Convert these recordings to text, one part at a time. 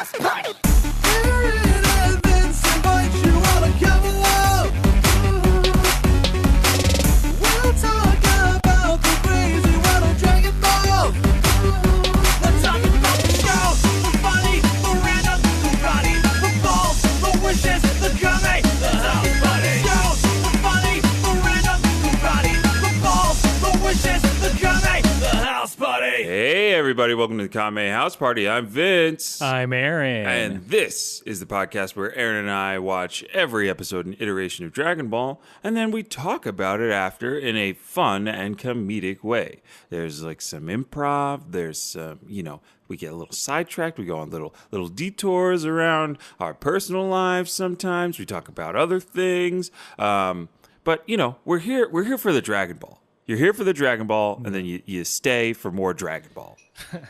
house party. Aaron and Vince invite you all to come along. We'll talk about the crazy world of Dragon Ball. We're talking about the show, the funny, the random, the karate, the balls, the wishes, the Kame, the house party. Show, the funny, the random, the karate, the balls, the wishes, the Kame, the house party. Hey everybody, welcome to the Kame House Party. I'm Vince. I'm Aaron. And this is the podcast where Aaron and I watch every episode and iteration of Dragon Ball, and then we talk about it after in a fun and comedic way. There's like some improv, there's some, we get a little sidetracked, we go on little detours around our personal lives sometimes, we talk about other things, but we're here for the Dragon Ball. You're here for the Dragon Ball, and then you stay for more Dragon Ball.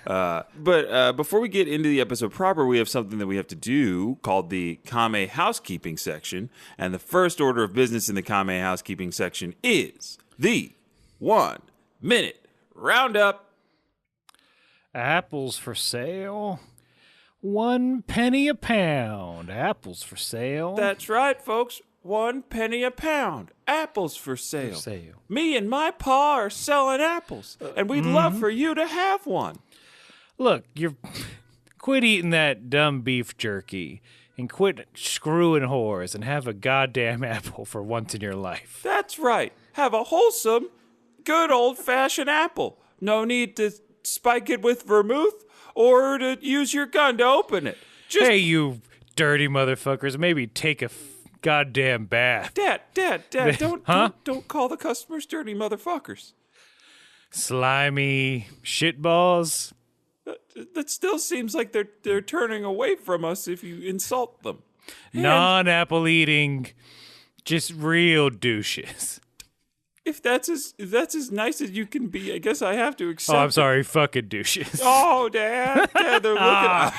But before we get into the episode proper, we have something that we have to do called the Kame housekeeping section. And the first order of business in the Kame housekeeping section is the 1 minute roundup. Apples for sale. 1 penny a pound. Apples for sale. That's right, folks. 1 penny a pound. Apples for sale. For sale. Me and my pa are selling apples, and we'd love for you to have one. Look, quit eating that dumb beef jerky and quit screwing whores and have a goddamn apple for once in your life. That's right. Have a wholesome, good old-fashioned apple. No need to spike it with vermouth or to use your gun to open it. Just Hey, you dirty motherfuckers, maybe take a goddamn bath. Dad, don't call the customers dirty motherfuckers. Slimy shitballs. That still seems like they're turning away from us if you insult them. And Non-apple eating, just real douches. if that's as nice as you can be, I guess I have to accept. Oh, I'm sorry, fucking douches. Oh, Dad, they're looking.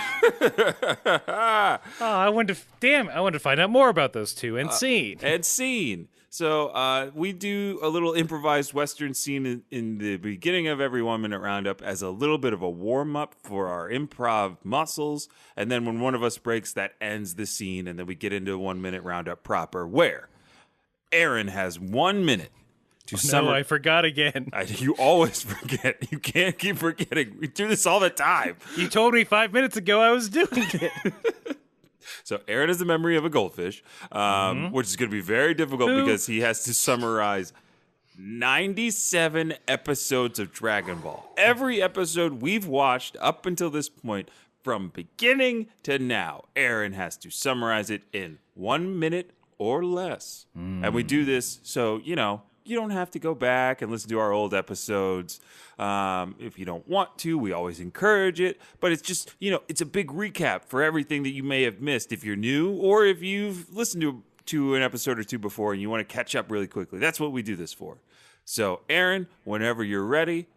I wanted to find out more about those two and scene. And scene. So we do a little improvised Western scene in the beginning of every 1 minute roundup as a little bit of a warm-up for our improv muscles. And then when one of us breaks, that ends the scene. And then we get into a 1 minute roundup proper where Aaron has 1 minute to No, I forgot again. You always forget. You can't keep forgetting. We do this all the time. You told me 5 minutes ago I was doing it. So Aaron has the memory of a goldfish, which is going to be very difficult because he has to summarize 97 episodes of Dragon Ball. Every episode we've watched up until this point, from beginning to now, Aaron has to summarize it in 1 minute or less. And we do this so, you don't have to go back and listen to our old episodes. If you don't want to, we always encourage it. But it's just, it's a big recap for everything that you may have missed if you're new or if you've listened to an episode or two before and you want to catch up really quickly. That's what we do this for. So, Aaron, whenever you're ready,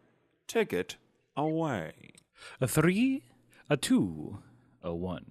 take it away. A 3, a 2, a 1.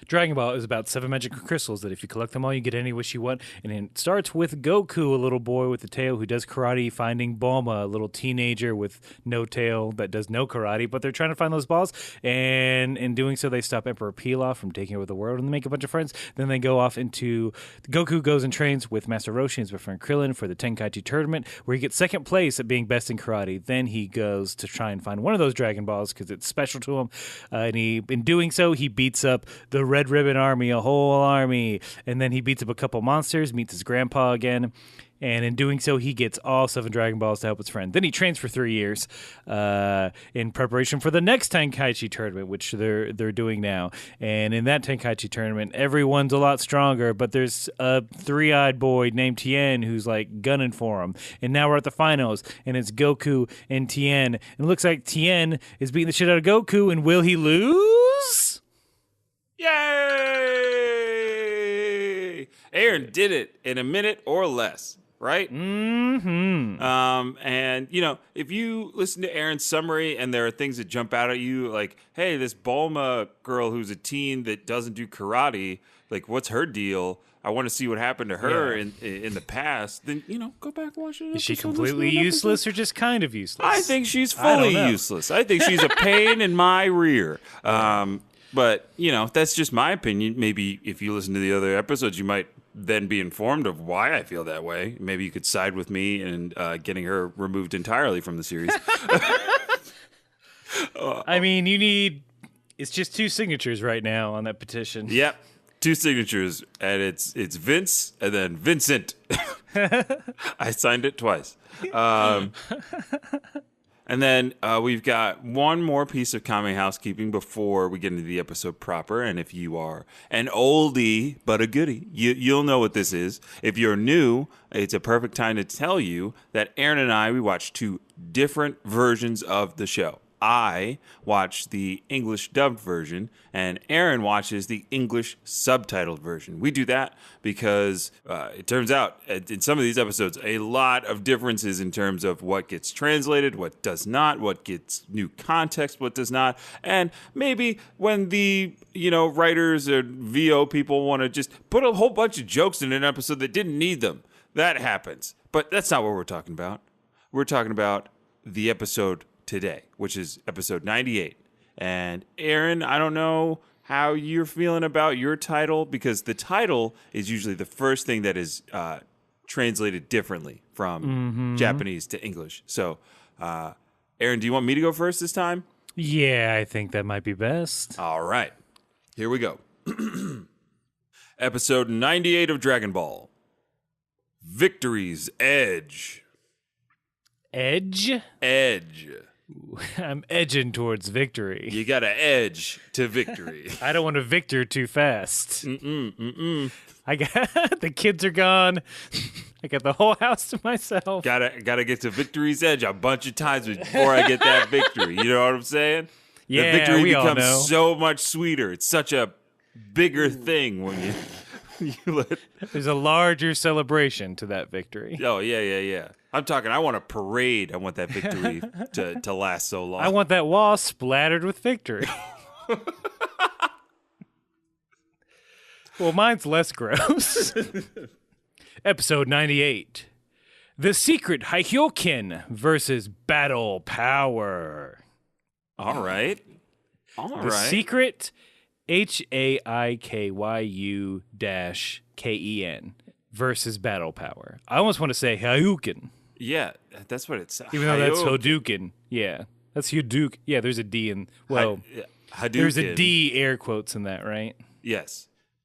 Dragon Ball is about 7 magic crystals that if you collect them all, you get any wish you want. And it starts with Goku, a little boy with a tail who does karate, finding Bulma, a little teenager with no tail that does no karate. But they're trying to find those balls. And in doing so, they stop Emperor Pilaf from taking over the world and they make a bunch of friends. Then they go off into... Goku goes and trains with Master Roshi and his friend Krillin for the Tenkaichi tournament, where he gets second place at being best in karate. Then he goes to try and find one of those Dragon Balls because it's special to him. In doing so, he beats up the Red Ribbon Army, a whole army, and then he beats up a couple monsters, meets his grandpa again, and in doing so, he gets all 7 Dragon Balls to help his friend. Then he trains for 3 years in preparation for the next Tenkaichi tournament, which they're doing now. And in that Tenkaichi tournament, everyone's a lot stronger, but there's a 3-eyed boy named Tien who's like gunning for him. And now we're at the finals, and it's Goku and Tien. And it looks like Tien is beating the shit out of Goku, and will he lose? Yay! Aaron did it in a minute or less, right? Mm-hmm. And, if you listen to Aaron's summary and there are things that jump out at you, like, hey, this Bulma girl who's a teen that doesn't do karate, like, what's her deal? I want to see what happened to her in the past. Then, go back and watch it. Is she completely useless or just kind of useless? I think she's fully useless. I think she's a pain in my rear. But, that's just my opinion. Maybe if you listen to the other episodes, you might then be informed of why I feel that way. Maybe you could side with me in getting her removed entirely from the series. I mean, it's just 2 signatures right now on that petition. Yep. 2 signatures, and it's Vince and then Vincent. I signed it twice. And then we've got one more piece of Kame housekeeping before we get into the episode proper. And if you are an oldie but a goodie, you'll know what this is. If you're new, it's a perfect time to tell you that Aaron and I, we watched 2 different versions of the show. I watch the English dubbed version, and Aaron watches the English subtitled version. We do that because it turns out in some of these episodes, a lot of differences in terms of what gets translated, what does not, what gets new context, what does not. And maybe when the writers or VO people want to just put a whole bunch of jokes in an episode that didn't need them, that happens. But that's not what we're talking about. We're talking about the episode today, which is episode 98. And Aaron, I don't know how you're feeling about your title, because the title is usually the first thing that is translated differently from Japanese to English. So, Aaron, do you want me to go first this time? Yeah, I think that might be best. All right. Here we go. Episode 98 of Dragon Ball. Victory's Edge. Edge? Edge. I'm edging towards victory. You got to edge to victory. I don't want to victor too fast. I got the kids are gone. I got the whole house to myself. Gotta get to victory's edge a bunch of times before I get that victory. You know what I'm saying? Yeah, the victory we all becomes know. so much sweeter. It's such a bigger thing when you let. There's a larger celebration to that victory. Oh yeah. I'm talking. I want a parade. I want that victory to last so long. I want that wall splattered with victory. Well, mine's less gross. Episode 98. The Secret Haikyoken versus Battle Power. All right. The Secret HAIKYU-KEN versus Battle Power. I almost want to say Hayuken, Yeah, that's what it's. even though that's Hadouken. Yeah, that's Hadouken. Yeah, there's a D in, Hadouken. there's a D air quotes in that, right? Yes.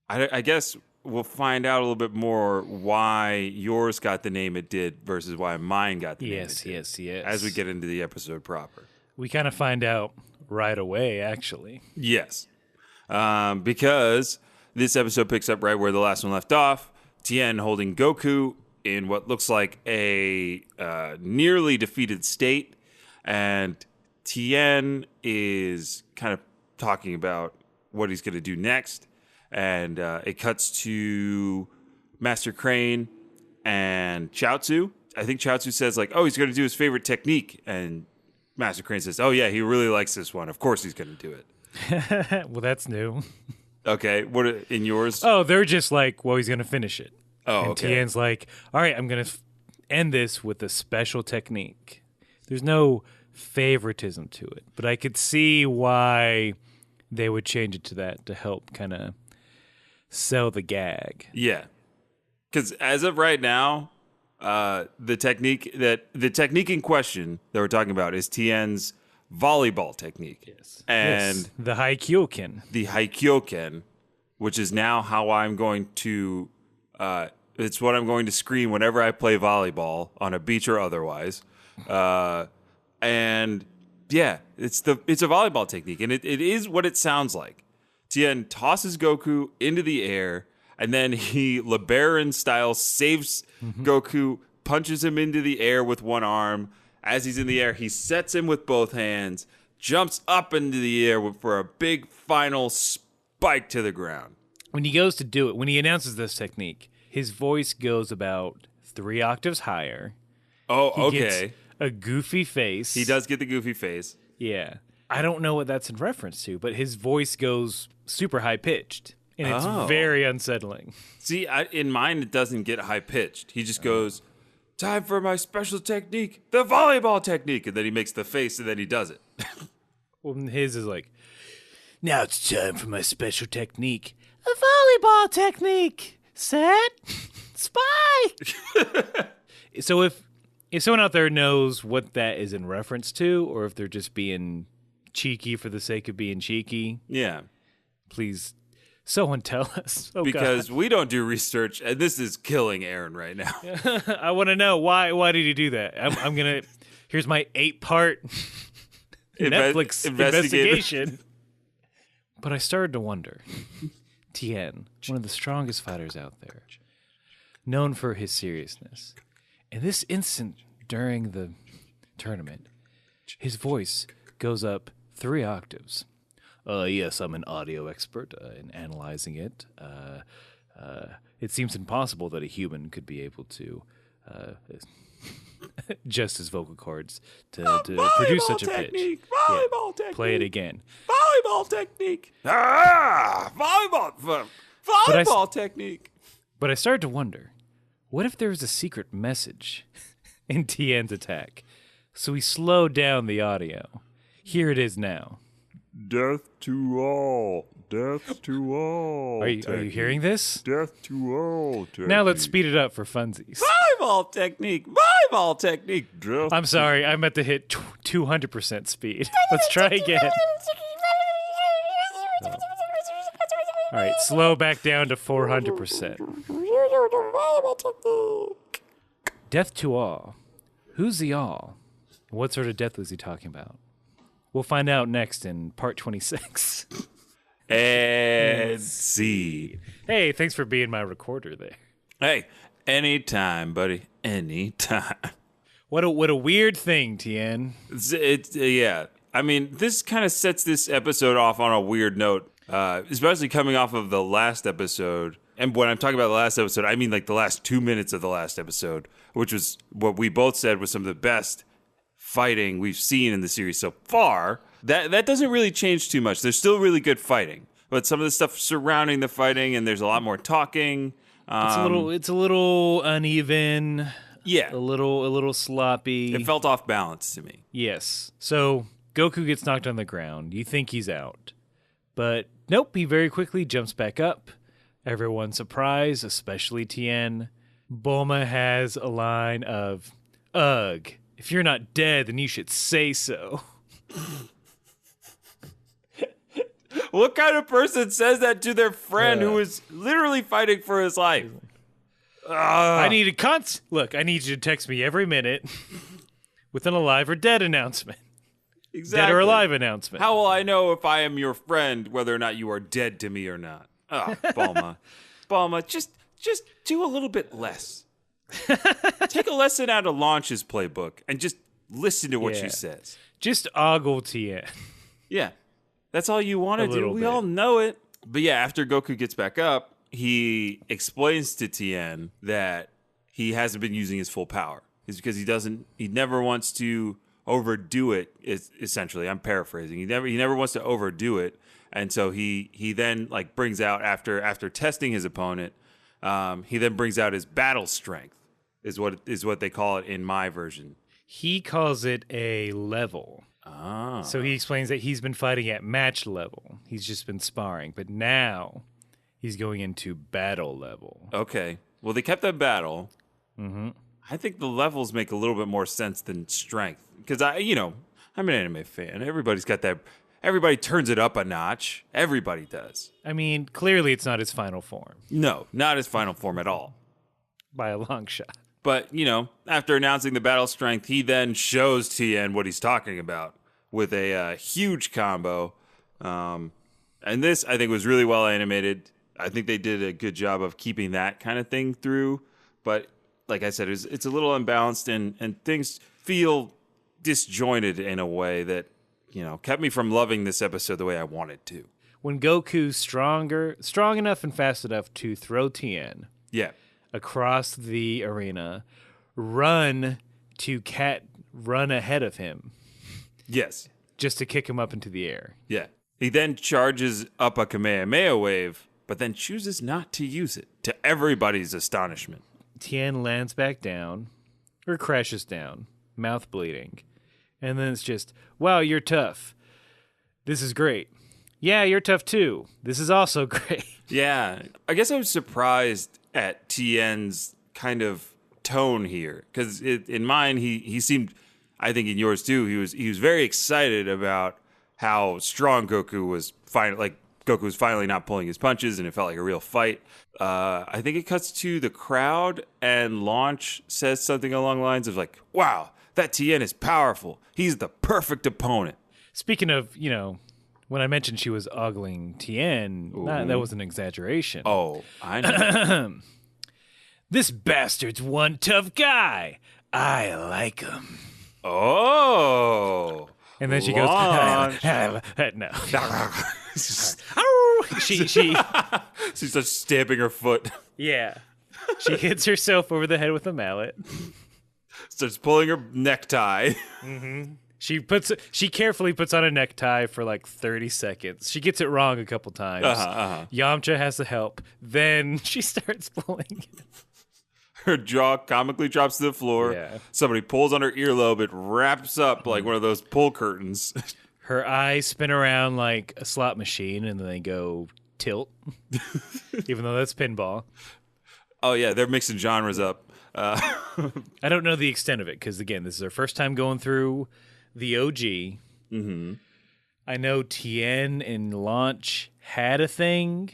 I guess we'll find out a little bit more why yours got the name it did versus why mine got the name it did. Yes. As we get into the episode proper. We kind of find out right away, actually. Yes. Because this episode picks up right where the last one left off. Tien holding Goku in what looks like a nearly defeated state. And Tien is kind of talking about what he's going to do next. And it cuts to Master Crane and Chaozu. I think Chaozu says, like, oh, he's going to do his favorite technique. And Master Crane says, oh, yeah, he really likes this one. Of course he's going to do it. Well, that's new. Okay. What in yours? Oh, they're just like, well, he's going to finish it. Oh, and okay. Tien's like, all right, I'm going to end this with a special technique. There's no favoritism to it, but I could see why they would change it to that to help kind of sell the gag. Yeah. Because as of right now, the technique in question that we're talking about is Tien's volleyball technique. Yes. And Yes. The Haikyoken. the Haikyoken, which is now how I'm going to it's what I'm going to scream whenever I play volleyball on a beach or otherwise. And yeah, it's a volleyball technique, and it is what it sounds like. Tien tosses Goku into the air, and then he LeBaron style saves Goku, punches him into the air with one arm. As he's in the air, he sets him with both hands, jumps up into the air for a big final spike to the ground. When he goes to do it, when he announces this technique, his voice goes about 3 octaves higher. Oh, He okay. gets a goofy face. He does get the goofy face. Yeah. I don't know what that's in reference to, but his voice goes super high pitched, and it's Oh. very unsettling. See, in mine, it doesn't get high pitched. He just goes, time for my special technique, the volleyball technique. And then he makes the face, and then he does it. Well, his is like, Now it's time for my special technique. A volleyball technique. Set. Spike. So if someone out there knows what that is in reference to, or if they're just being cheeky for the sake of being cheeky, Yeah. please, someone tell us. Oh, Because we don't do research, and this is killing Aaron right now. God. I want to know why did he do that? I'm gonna. Here's my 8-part Netflix investigation. But I started to wonder. Tien, one of the strongest fighters out there, known for his seriousness. In this instant during the tournament, his voice goes up 3 octaves. Yes, I'm an audio expert in analyzing it. It seems impossible that a human could be able to adjust his vocal cords to produce such a pitch. Volleyball technique. Play it again. Volleyball technique. Volleyball technique. But I started to wonder, what if there was a secret message in Tien's attack? So we slowed down the audio. Here it is now. Death to all. Death to all. Are you hearing this? Death to all. Now let's speed it up for funsies. Volleyball technique. Volleyball technique. Death. I'm sorry, I meant to hit 200% speed. Let's try again. All right, slow back down to 400%. Death to all. Who's the all? What sort of death was he talking about? We'll find out next in part 26. And see. Hey, thanks for being my recorder there. Hey, anytime, buddy. Anytime. What a weird thing, Tien. It's yeah. I mean, this kind of sets this episode off on a weird note, especially coming off of the last episode. And when I'm talking about the last episode, I mean like the last 2 minutes of the last episode, which was what we both said was some of the best fighting we've seen in the series so far. That doesn't really change too much. There's still really good fighting, but some of the stuff surrounding the fighting, and there's a lot more talking. It's a little uneven. Yeah, A little sloppy. it felt off balance to me. Yes. So Goku gets knocked on the ground. You think he's out. But nope, he very quickly jumps back up. Everyone's surprised, especially Tien. Bulma has a line of, "Ugh, if you're not dead, then you should say so." What kind of person says that to their friend who is literally fighting for his life? I need I need you to text me every minute with an alive or dead announcement. Exactly. Dead or alive announcement. How will I know if I am your friend whether or not you are dead to me or not? Oh, Bulma. Bulma, just do a little bit less. Take a lesson out of Launch's playbook and just listen to what she says. Just ogle Tien. Yeah. That's all you want to do. little We bit. all know it. But yeah, after Goku gets back up, he explains to Tien that he hasn't been using his full power. It's because he never wants to overdo it, essentially. I'm paraphrasing. He never wants to overdo it. And so he then like brings out after testing his opponent, he then brings out his battle strength, is what they call it in my version. He calls it a level. Ah. So he explains that he's been fighting at match level. He's just been sparring. But now he's going into battle level. Okay. Well, they kept that battle. Mm-hmm. I think the levels make a little bit more sense than strength. Because I'm an anime fan. Everybody's got that. Everybody turns it up a notch. Everybody does. I mean, clearly it's not his final form No, not his final form at all. by a long shot. But, after announcing the battle strength, he then shows Tien what he's talking about with a huge combo. And this, I think, was really well animated. I think they did a good job of keeping that kind of thing through. But, like I said, it's a little unbalanced, and things feel disjointed in a way that, kept me from loving this episode the way I wanted to. When Goku's strong enough and fast enough to throw Tien Yeah. across the arena, run ahead of him Yes. just to kick him up into the air. Yeah. He then charges up a Kamehameha wave, but then chooses not to use it, to everybody's astonishment. Tien lands back down, or crashes down, mouth bleeding. And then it's just, wow, you're tough. This is great. Yeah, you're tough too. This is also great. Yeah. I guess I was surprised at Tien's kind of tone here. Because in mine, he seemed, I think in yours too, he was very excited about how strong Goku was Goku was finally not pulling his punches and it felt like a real fight. I think it cuts to the crowd and Launch says something along the lines of like, wow, that Tien is powerful. He's the perfect opponent. Speaking of, when I mentioned she was ogling Tien, that was an exaggeration. Oh, I know. This bastard's one tough guy. I like him. Oh. And then she Launch. goes, no. she She starts stamping her foot. yeah. She hits herself over the head with a mallet. Starts pulling her necktie. She carefully puts on a necktie for like 30 seconds. She gets it wrong a couple times. Yamcha has to help. Then she starts pulling. Her jaw comically drops to the floor. Yeah. Somebody pulls on her earlobe. It wraps up like one of those pull curtains. Her eyes spin around like a slot machine, and then they go tilt. Even though that's pinball. Oh, yeah, they're mixing genres up. I don't know the extent of it, because, again, this is our first time going through the OG. Mm-hmm. I know Tien and Launch had a thing.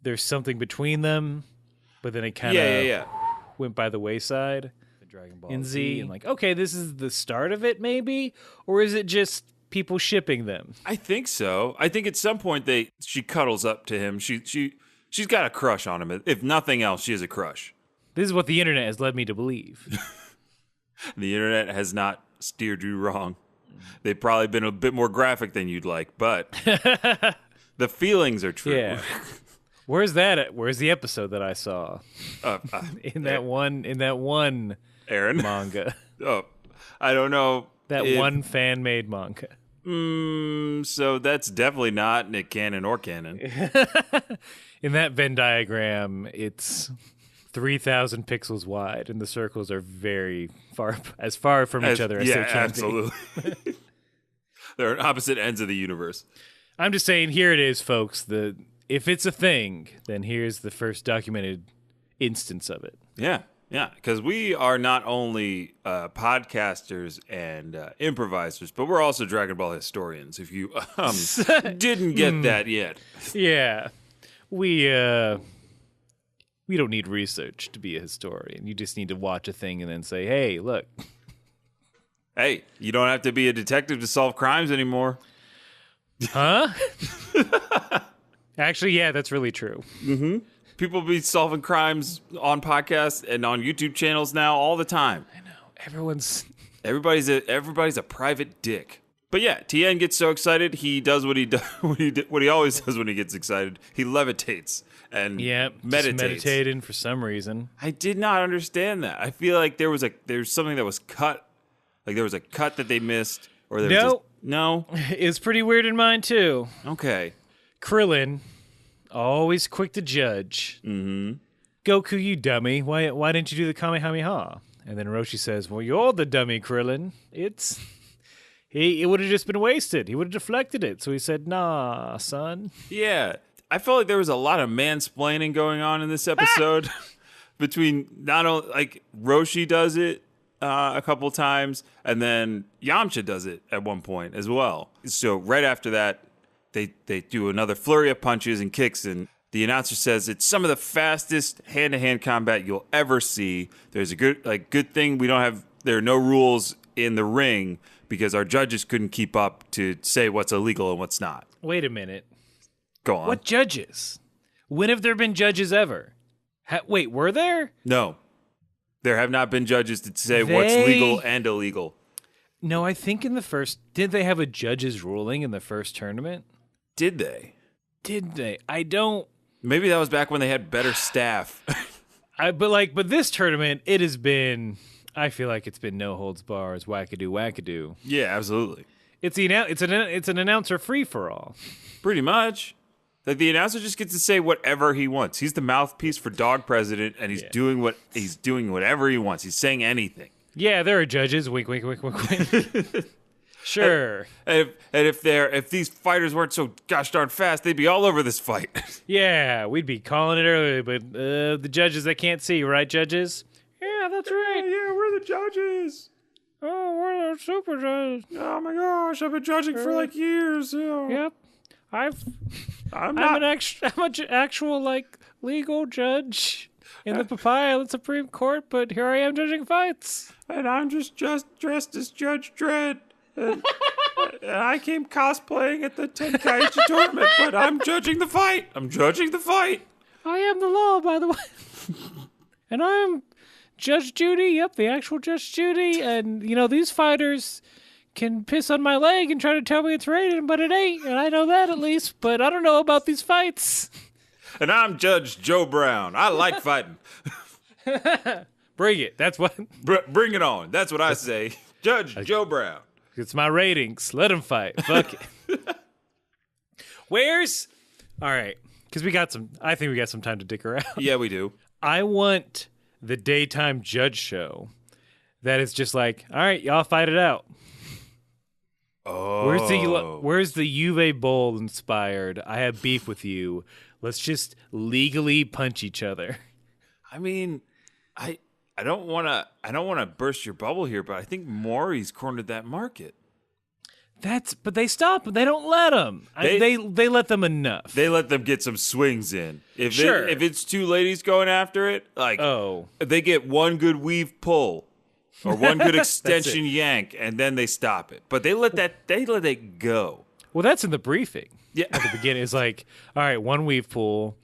There's something between them, but then it kind of went by the wayside. The Dragon Ball Z. And like, okay, this is the start of it, maybe? Or is it just people shipping them? I think so. I think at some point she cuddles up to him. She's got a crush on him. If nothing else, she has a crush. This is what the internet has led me to believe. The internet has not steered you wrong. They've probably been a bit more graphic than you'd like, but the feelings are true. Yeah. Where's the episode that I saw? In that one Aaron manga. Oh, I don't know. One fan-made manga. So that's definitely not Nick Cannon or Cannon. In that Venn diagram, it's 3,000 pixels wide, and the circles are very far from each other as they can be. Absolutely. They're on opposite ends of the universe. I'm just saying, here it is, folks. If it's a thing, then here's the first documented instance of it. Yeah, because we are not only podcasters and improvisers, but we're also Dragon Ball historians, if you didn't get that yet. Yeah. We don't need research to be a historian. You just need to watch a thing and then say, hey, look. Hey, you don't have to be a detective to solve crimes anymore. Huh? Actually, yeah, that's really true. Mm-hmm. People be solving crimes on podcasts and on YouTube channels now all the time. I know. Everybody's a private dick. But yeah, Tien gets so excited, he does what he always does when he gets excited. He levitates and meditates. Meditating for some reason. I did not understand that. I feel like there's something that was cut. Like there was a cut that they missed, or there was no. It's pretty weird in mine too. Okay. Krillin, always quick to judge. Mm-hmm. Goku, you dummy. Why didn't you do the Kamehameha? And then Roshi says, well, you're the dummy, Krillin. It would have just been wasted. He would have deflected it. So he said, nah, son. Yeah. I felt like there was a lot of mansplaining going on in this episode between not only, like, Roshi does it a couple times, and then Yamcha does it at one point as well. So right after that, they do another flurry of punches and kicks, and the announcer says it's some of the fastest hand-to-hand combat you'll ever see. There's a good thing there are no rules in the ring because our judges couldn't keep up to say what's illegal and what's not. Wait a minute. Go on. What judges? When have there been judges ever? Wait, were there? No. There have not been judges to say what's legal and illegal. No, I think in the first... Did they have a judge's ruling in the first tournament? Did they? I don't... Maybe that was back when they had better staff. But this tournament, it has been... I feel like it's been no holds bars, wackadoo. Yeah, absolutely. It's an announcer free for all. Pretty much. Like the announcer just gets to say whatever he wants. He's the mouthpiece for Dog President, and he's doing whatever he wants. He's saying anything. Yeah, there are judges. Wink, wink, wink, wink, wink. Sure. And if these fighters weren't so gosh darn fast, they'd be all over this fight. Yeah, we'd be calling it earlier, but the judges, they can't see, right, judges? Yeah, that's right. Yeah, we're the judges. Oh, we're the super judges. Oh my gosh, I've been judging for like years. Yep. I'm not. an actual like legal judge in the Papaya Island Supreme Court, but here I am judging fights. And I'm just dressed as Judge Dredd. And I came cosplaying at the Tenkaichi tournament, but I'm judging the fight. I am the law, by the way. And I'm Judge Judy. Yep, the actual Judge Judy. And, these fighters can piss on my leg and try to tell me it's raining, but it ain't. And I know that at least, but I don't know about these fights. And I'm Judge Joe Brown. I like fighting. Bring it. That's what. Bring it on. That's what I say. Judge Joe Brown. It's my ratings. Let them fight. Fuck it. All right. Because I think we got some time to dick around. Yeah, we do. I want the daytime judge show that is just like, all right, y'all fight it out. Oh. Where's the Juve Bowl inspired? I have beef with you. Let's just legally punch each other. I mean, I don't want to burst your bubble here, but I think Maury's cornered that market. But they stop. They don't let them. They let them enough. They let them get some swings in. If it's two ladies going after it, they get one good weave pull or one good extension yank, and then they stop it. But they let it go. Well, that's in the briefing. Yeah, at the beginning, it's like, all right, one weave pull,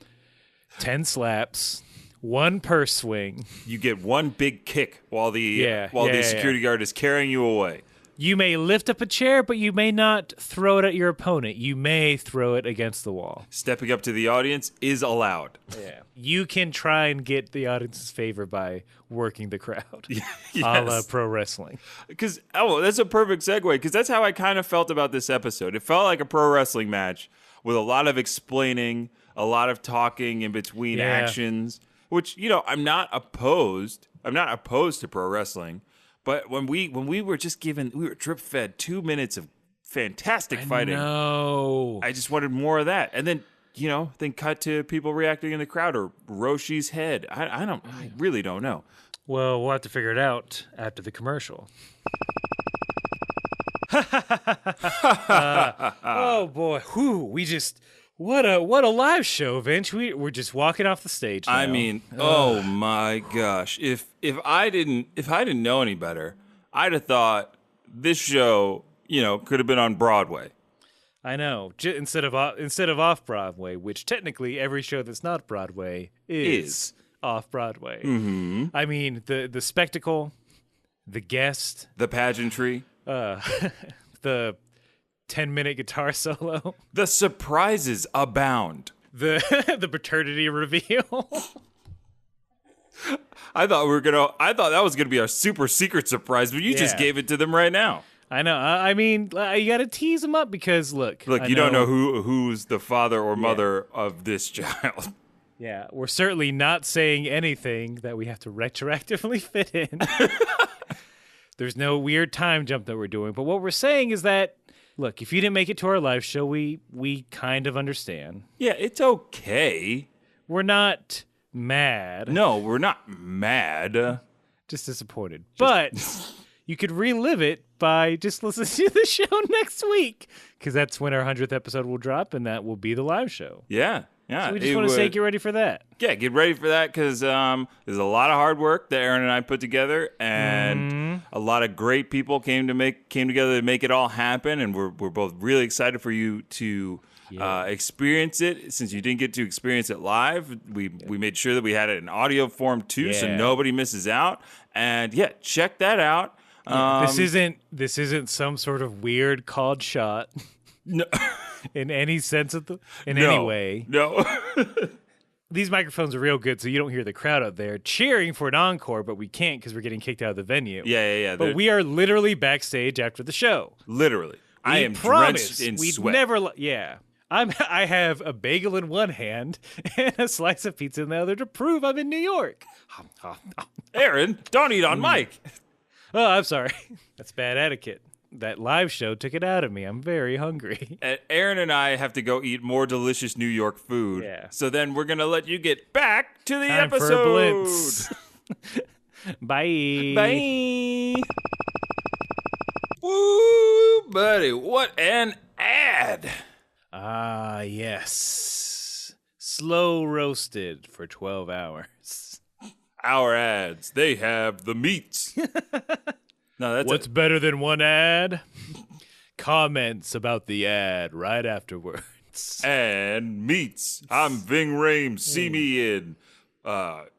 10 slaps, one purse swing. You get one big kick while the security guard is carrying you away. You may lift up a chair, but you may not throw it at your opponent. You may throw it against the wall. Stepping up to the audience is allowed. Yeah. You can try and get the audience's favor by working the crowd. Yes. A la pro wrestling. Because, that's a perfect segue, because that's how I kind of felt about this episode. It felt like a pro wrestling match with a lot of explaining, a lot of talking in between actions, which, I'm not opposed. I'm not opposed to pro wrestling. But when we were we were drip fed 2 minutes of fantastic fighting. No, I just wanted more of that. And then, then cut to people reacting in the crowd or Roshi's head. I really don't know. Well, we'll have to figure it out after the commercial. Oh boy. Whew, what a live show, Vince. We're just walking off the stage now. I mean, oh my gosh. If I didn't know any better, I'd have thought this show, could have been on Broadway. I know. Instead of off Broadway, which technically every show that's not Broadway is off Broadway. Mm-hmm. I mean, the spectacle, the guest, the pageantry, the 10-minute guitar solo, the surprises abound, the paternity reveal. I thought that was gonna be our super secret surprise, but you just gave it to them right now. I know. I mean, you got to tease them up because look, you don't know who's the father or mother of this child. Yeah, we're certainly not saying anything that we have to retroactively fit in. There's no weird time jump that we're doing, but what we're saying is that, look, if you didn't make it to our live show, we kind of understand. Yeah, it's okay. We're not mad. No, we're not mad. Just disappointed. But you could relive it by just listening to the show next week, because that's when our 100th episode will drop, and that will be the live show. Yeah. So we just want to say get ready for that. Yeah, get ready for that, because there's a lot of hard work that Aaron and I put together, and a lot of great people came together to make it all happen, and we're both really excited for you to experience it. Since you didn't get to experience it live, we made sure that we had it in audio form too, so nobody misses out. And check that out. This isn't some sort of weird called shot. No. In any sense of any way. No. These microphones are real good, so you don't hear the crowd out there cheering for an encore, but we can't because we're getting kicked out of the venue. Yeah. But we are literally backstage after the show. Literally. I am drenched in sweat. I have a bagel in one hand and a slice of pizza in the other to prove I'm in New York. Aaron, don't eat on mic. Oh, I'm sorry. That's bad etiquette. that live show took it out of me. I'm very hungry. And Aaron and I have to go eat more delicious New York food. Yeah. So then we're going to let you get back to the Time for a episode. blitz. Bye. Bye. Woo, buddy. What an ad. Ah, yes. Slow roasted for 12 hours. Our ads, they have the meats. No, that's What's better than one ad? Comments about the ad right afterwards. and meats. I'm Ving Rhames. See me in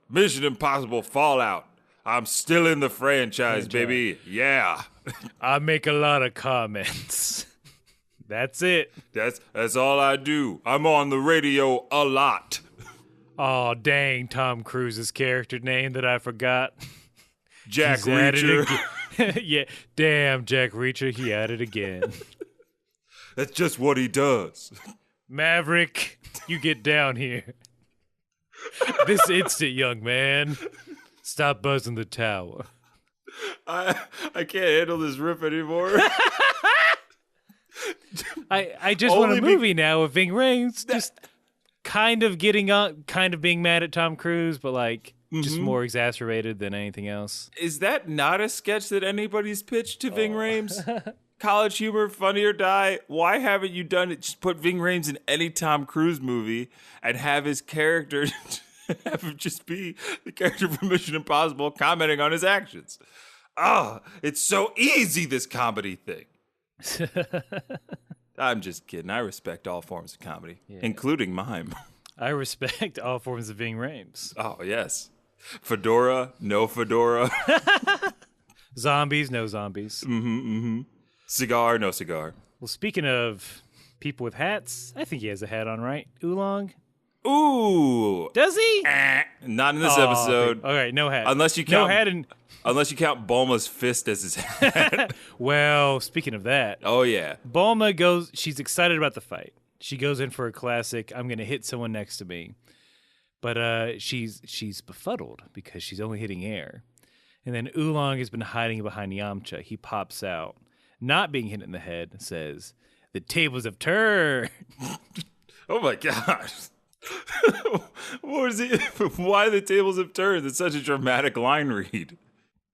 Mission Impossible Fallout. I'm still in the franchise, baby. Yeah. I make a lot of comments. That's it. That's all I do. I'm on the radio a lot. Oh, dang, Tom Cruise's character name that I forgot. Jack He's at it Reacher. again. Yeah, damn, Jack Reacher, he at it again. That's just what he does. Maverick, you get down here. This instant, young man. Stop buzzing the tower. I can't handle this riff anymore. I just want Only a be- movie now with Ving Rhames just kind of getting up, kind of being mad at Tom Cruise, but like just more exacerbated than anything else. Is that not a sketch that anybody's pitched to Ving Rhames? College humor, Funny or Die. Why haven't you done it? Just put Ving Rhames in any Tom Cruise movie and have his character have him just be the character from Mission Impossible commenting on his actions. It's so easy, this comedy thing. I'm just kidding. I respect all forms of comedy, including mime. I respect all forms of Ving Rhames. Oh, yes. Fedora, no fedora. Zombies, no zombies. Cigar, no cigar. Well, speaking of people with hats, I think he has a hat on, right? Oolong? Ooh. Does he? Not in this Oh, episode. All right, no hat. Unless you no count hat and Unless you count Bulma's fist as his hat. well, speaking of that, Oh, yeah. Bulma goes. She's excited about the fight. She goes in for a classic. I'm gonna hit someone next to me, but she's befuddled because she's only hitting air. And then Oolong has been hiding behind Yamcha. He pops out, not being hit in the head. Says, "The tables have turned." Oh, my gosh. What is it? Why the tables have turned? It's such a dramatic line read.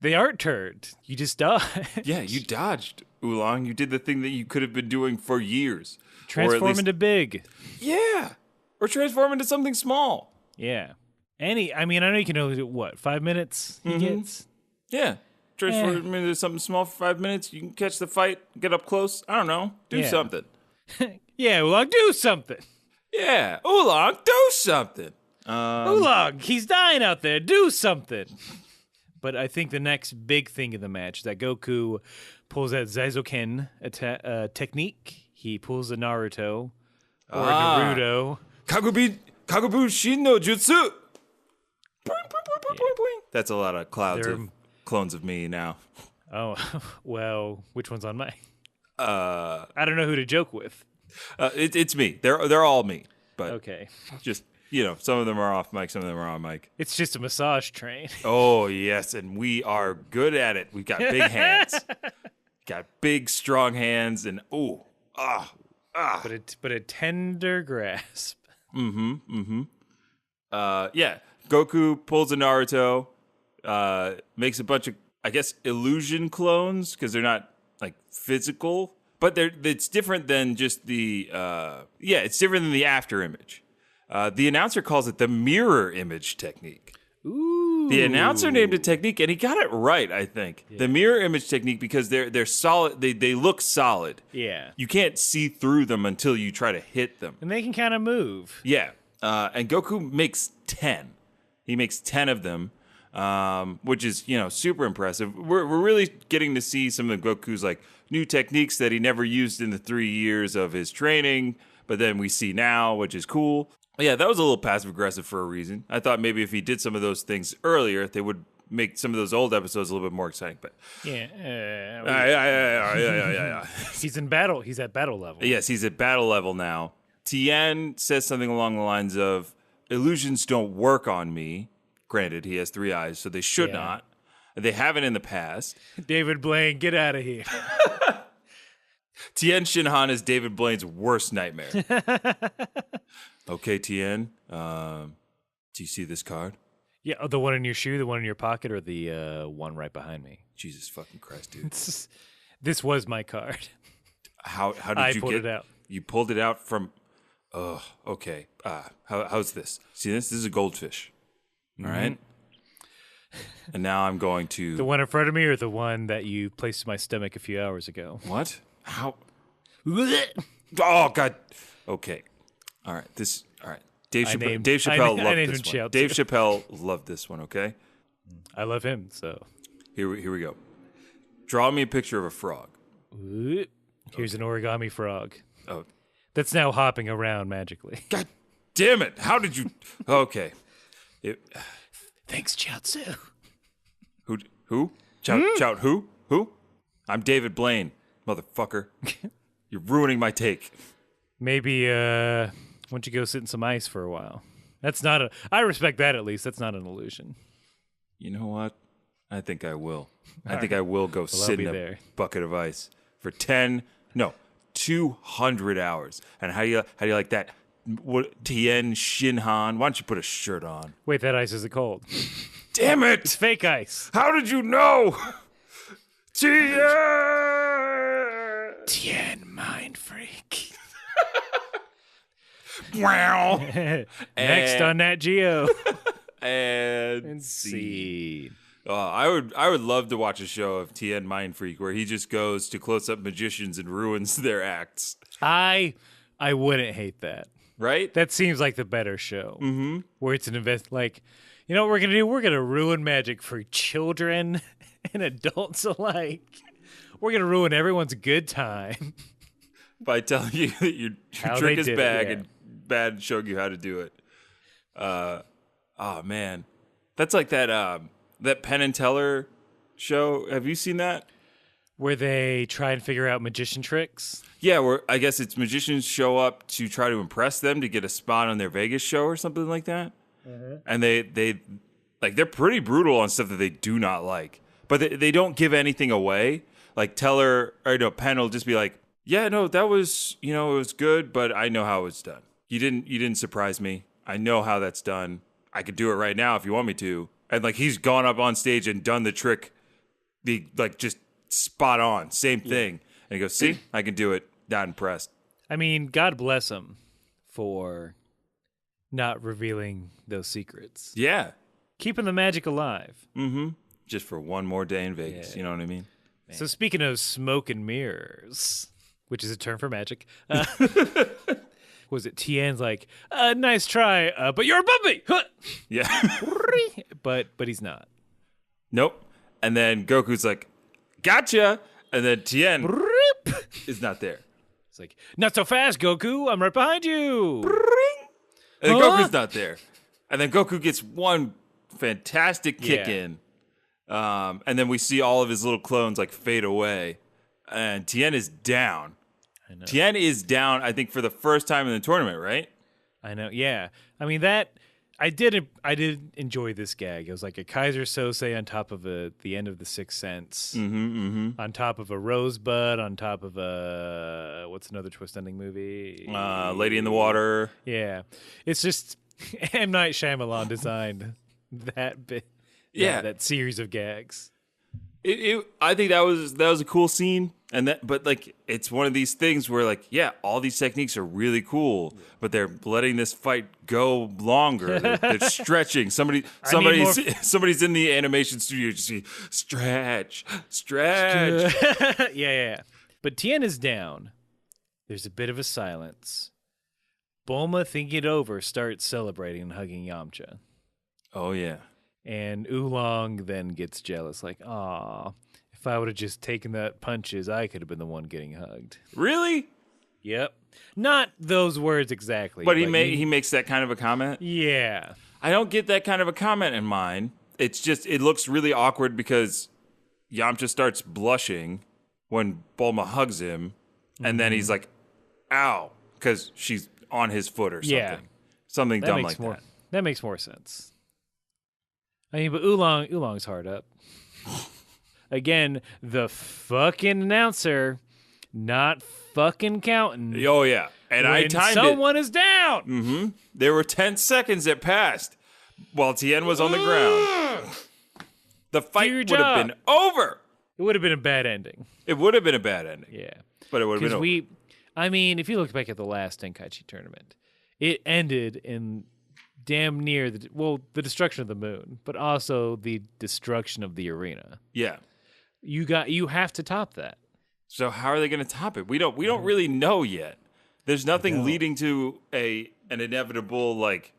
They aren't turned. You just died. Yeah, you dodged, Oolong. You did the thing that you could have been doing for years. Or at Transform least- into big. Yeah. Or transform into something small. Yeah. I mean, I know you can only do, 5 minutes he gets? Yeah. Transform into something small for 5 minutes. You can catch the fight, get up close. I don't know. Do Yeah. something. Yeah, Oolong, do something. Yeah. Oolong, do something. Oolong, he's dying out there. Do something. But I think the next big thing in the match is that Goku pulls that Zaizoken technique. He pulls the Naruto or Naruto. Kagubu Shin no Jutsu. That's a lot of clouds They're- of clones of me now. Oh, well, which one's on Mike? I don't know who to joke with. It's me. They're all me. But Okay. just, some of them are off mic, some of them are on mic. It's just a massage train. Oh, yes, and we are good at it. We've got big hands. Got big, strong hands, and But a tender grasp. yeah. Goku pulls a Naruto, makes a bunch of, I guess, illusion clones, because they're not, like, physical. But it's different than just the, it's different than the after image. The announcer calls it the mirror image technique. Ooh. The announcer named a technique, and he got it right, I think. The mirror image technique, because they're solid, they look solid. Yeah. You can't see through them until you try to hit them. And they can kind of move. Yeah. And Goku makes 10. He makes 10 of them, which is, super impressive. We're really getting to see some of Goku's, like, new techniques that he never used in the 3 years of his training, but then we see now, which is cool. Yeah, that was a little passive-aggressive for a reason. I thought maybe if he did some of those things earlier, they would make some of those old episodes a little bit more exciting. But Yeah. He's in battle. He's at battle level. yes, he's at battle level now. Tien says something along the lines of, illusions don't work on me. Granted, he has 3 eyes, so they should Yeah. not. They haven't in the past. David Blaine, get out of here. Tien Shinhan is David Blaine's worst nightmare. Okay, Tien, do you see this card? Yeah, the one in your shoe, the one in your pocket, or the one right behind me. Jesus fucking Christ, dude. This was my card. How did I you pulled get it out. You pulled it out from. Oh, okay. How's this? See this? This is a goldfish. All right. And now I'm going to The one in front of me, or the one that you placed in my stomach a few hours ago. what? How? Oh God. Okay. All right. This. All right. Dave Chappelle loved named this him one. Chow, Dave too. Chappelle loved this one. Okay. I love him, so. Here we go. Draw me a picture of a frog. Here's an origami frog Oh, that's now hopping around magically. God damn it! How did you? Okay. Thanks, Chiaotzu. Who? Chout who? Who? I'm David Blaine, motherfucker. You're ruining my take. Maybe, why don't you go sit in some ice for a while? That's not a. I respect that at least. That's not an illusion. You know what? I think I will. I think I will go sit be in a there. bucket of ice for 200 hours. And how do you like that? What, Tien Shinhan? Why don't you put a shirt on? Wait, that ice isn't cold. Damn It's it! fake ice. How did you know? Tien! Tien, mind freak. Wow. Next on Nat Geo. And See. I would love to watch a show of Tien Mind Freak where he just goes to close up magicians and ruins their acts. I wouldn't hate that. Right? That seems like the better show. Mm-hmm. Where it's an like, you know what we're gonna do? We're gonna ruin magic for children and adults alike. We're gonna ruin everyone's good time. By telling you that your How trick they is did it, bad yeah. and bad showing you how to do it. Oh man. That's like that Penn and Teller show. Have you seen that? Where they try and figure out magician tricks. Yeah, where I guess it's magicians show up to try to impress them to get a spot on their Vegas show or something like that. And they're pretty brutal on stuff that they do not like. But they don't give anything away. Like Teller or no, Penn will just be like, "Yeah, no, that was, it was good, but I know how it's done. You didn't surprise me. I know how that's done. I could do it right now if you want me to." And like he's gone up on stage and done the trick, just spot on, same thing. And he goes, "See, I can do it." Not impressed. I mean, God bless him for not revealing those secrets. Yeah. Keeping the magic alive. Just for one more day in Vegas. You know what I mean? So speaking of smoke and mirrors, which is a term for magic, was it Tien's like, nice try, but you're above me. Huh. Yeah. but he's not. Nope. And then Goku's like, "Gotcha." And then Tien is not there. It's like, not so fast, Goku. I'm right behind you. And then Huh? Goku's not there. And then Goku gets one fantastic kick Yeah. in. And then we see all of his little clones like fade away. And Tien is down. I know. Tien is down, I think, for the first time in the tournament, right? I know. Yeah. I mean, I did enjoy this gag. It was like a Kaiser Sose on top of the end of the Sixth Sense, on top of a Rosebud, on top of a what's another twist ending movie? Lady in the Water. Yeah, it's just M. Night Shyamalan designed that bit. Yeah. that series of gags. I think that was a cool scene, but like it's one of these things where like all these techniques are really cool, but they're letting this fight go longer. They're stretching. Somebody's in the animation studio just saying, stretch. yeah. But Tien is down. There's a bit of a silence. Bulma, thinking it over, starts celebrating and hugging Yamcha. Oh yeah. And Oolong then gets jealous, like, "Aw, if I would have just taken that punches, I could have been the one getting hugged." Really? Yep. Not those words exactly. But he makes that kind of a comment. Yeah. I don't get that kind of a comment in mine. It's just it looks really awkward because Yamcha starts blushing when Bulma hugs him, and then he's like, "Ow," because she's on his foot or something. Yeah. Something dumb like that. That makes more sense. I mean, but Oolong's hard up. Again, the fucking announcer not fucking counting. Oh, yeah. And I when timed someone is down. it. There were 10 seconds that passed while Tien was on the ground. The fight Your would have job. been over. It would have been a bad ending. It would have been a bad ending. Yeah. But it would have been over. I mean, if you look back at the last Tenkaichi tournament, it ended in damn near the destruction of the moon, but also the destruction of the arena. Yeah. You have to top that. So how are they going to top it? We don't really know yet. There's nothing leading to an inevitable like,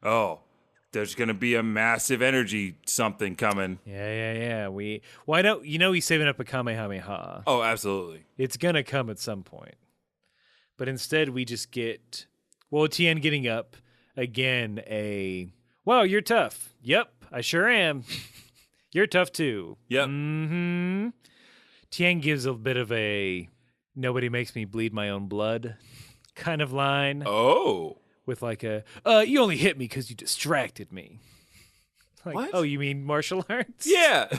oh, there's going to be a massive energy something coming. Yeah. Why don't he's saving up a Kamehameha? Oh, absolutely. It's gonna come at some point, but instead we just get Tien getting up again. Wow, you're tough. Yep, I sure am. You're tough too. Yep. Mm-hmm. Tien gives a bit of a "nobody makes me bleed my own blood" kind of line. Oh. With like you only hit me because you distracted me. Like, What? Oh, you mean martial arts? Yeah.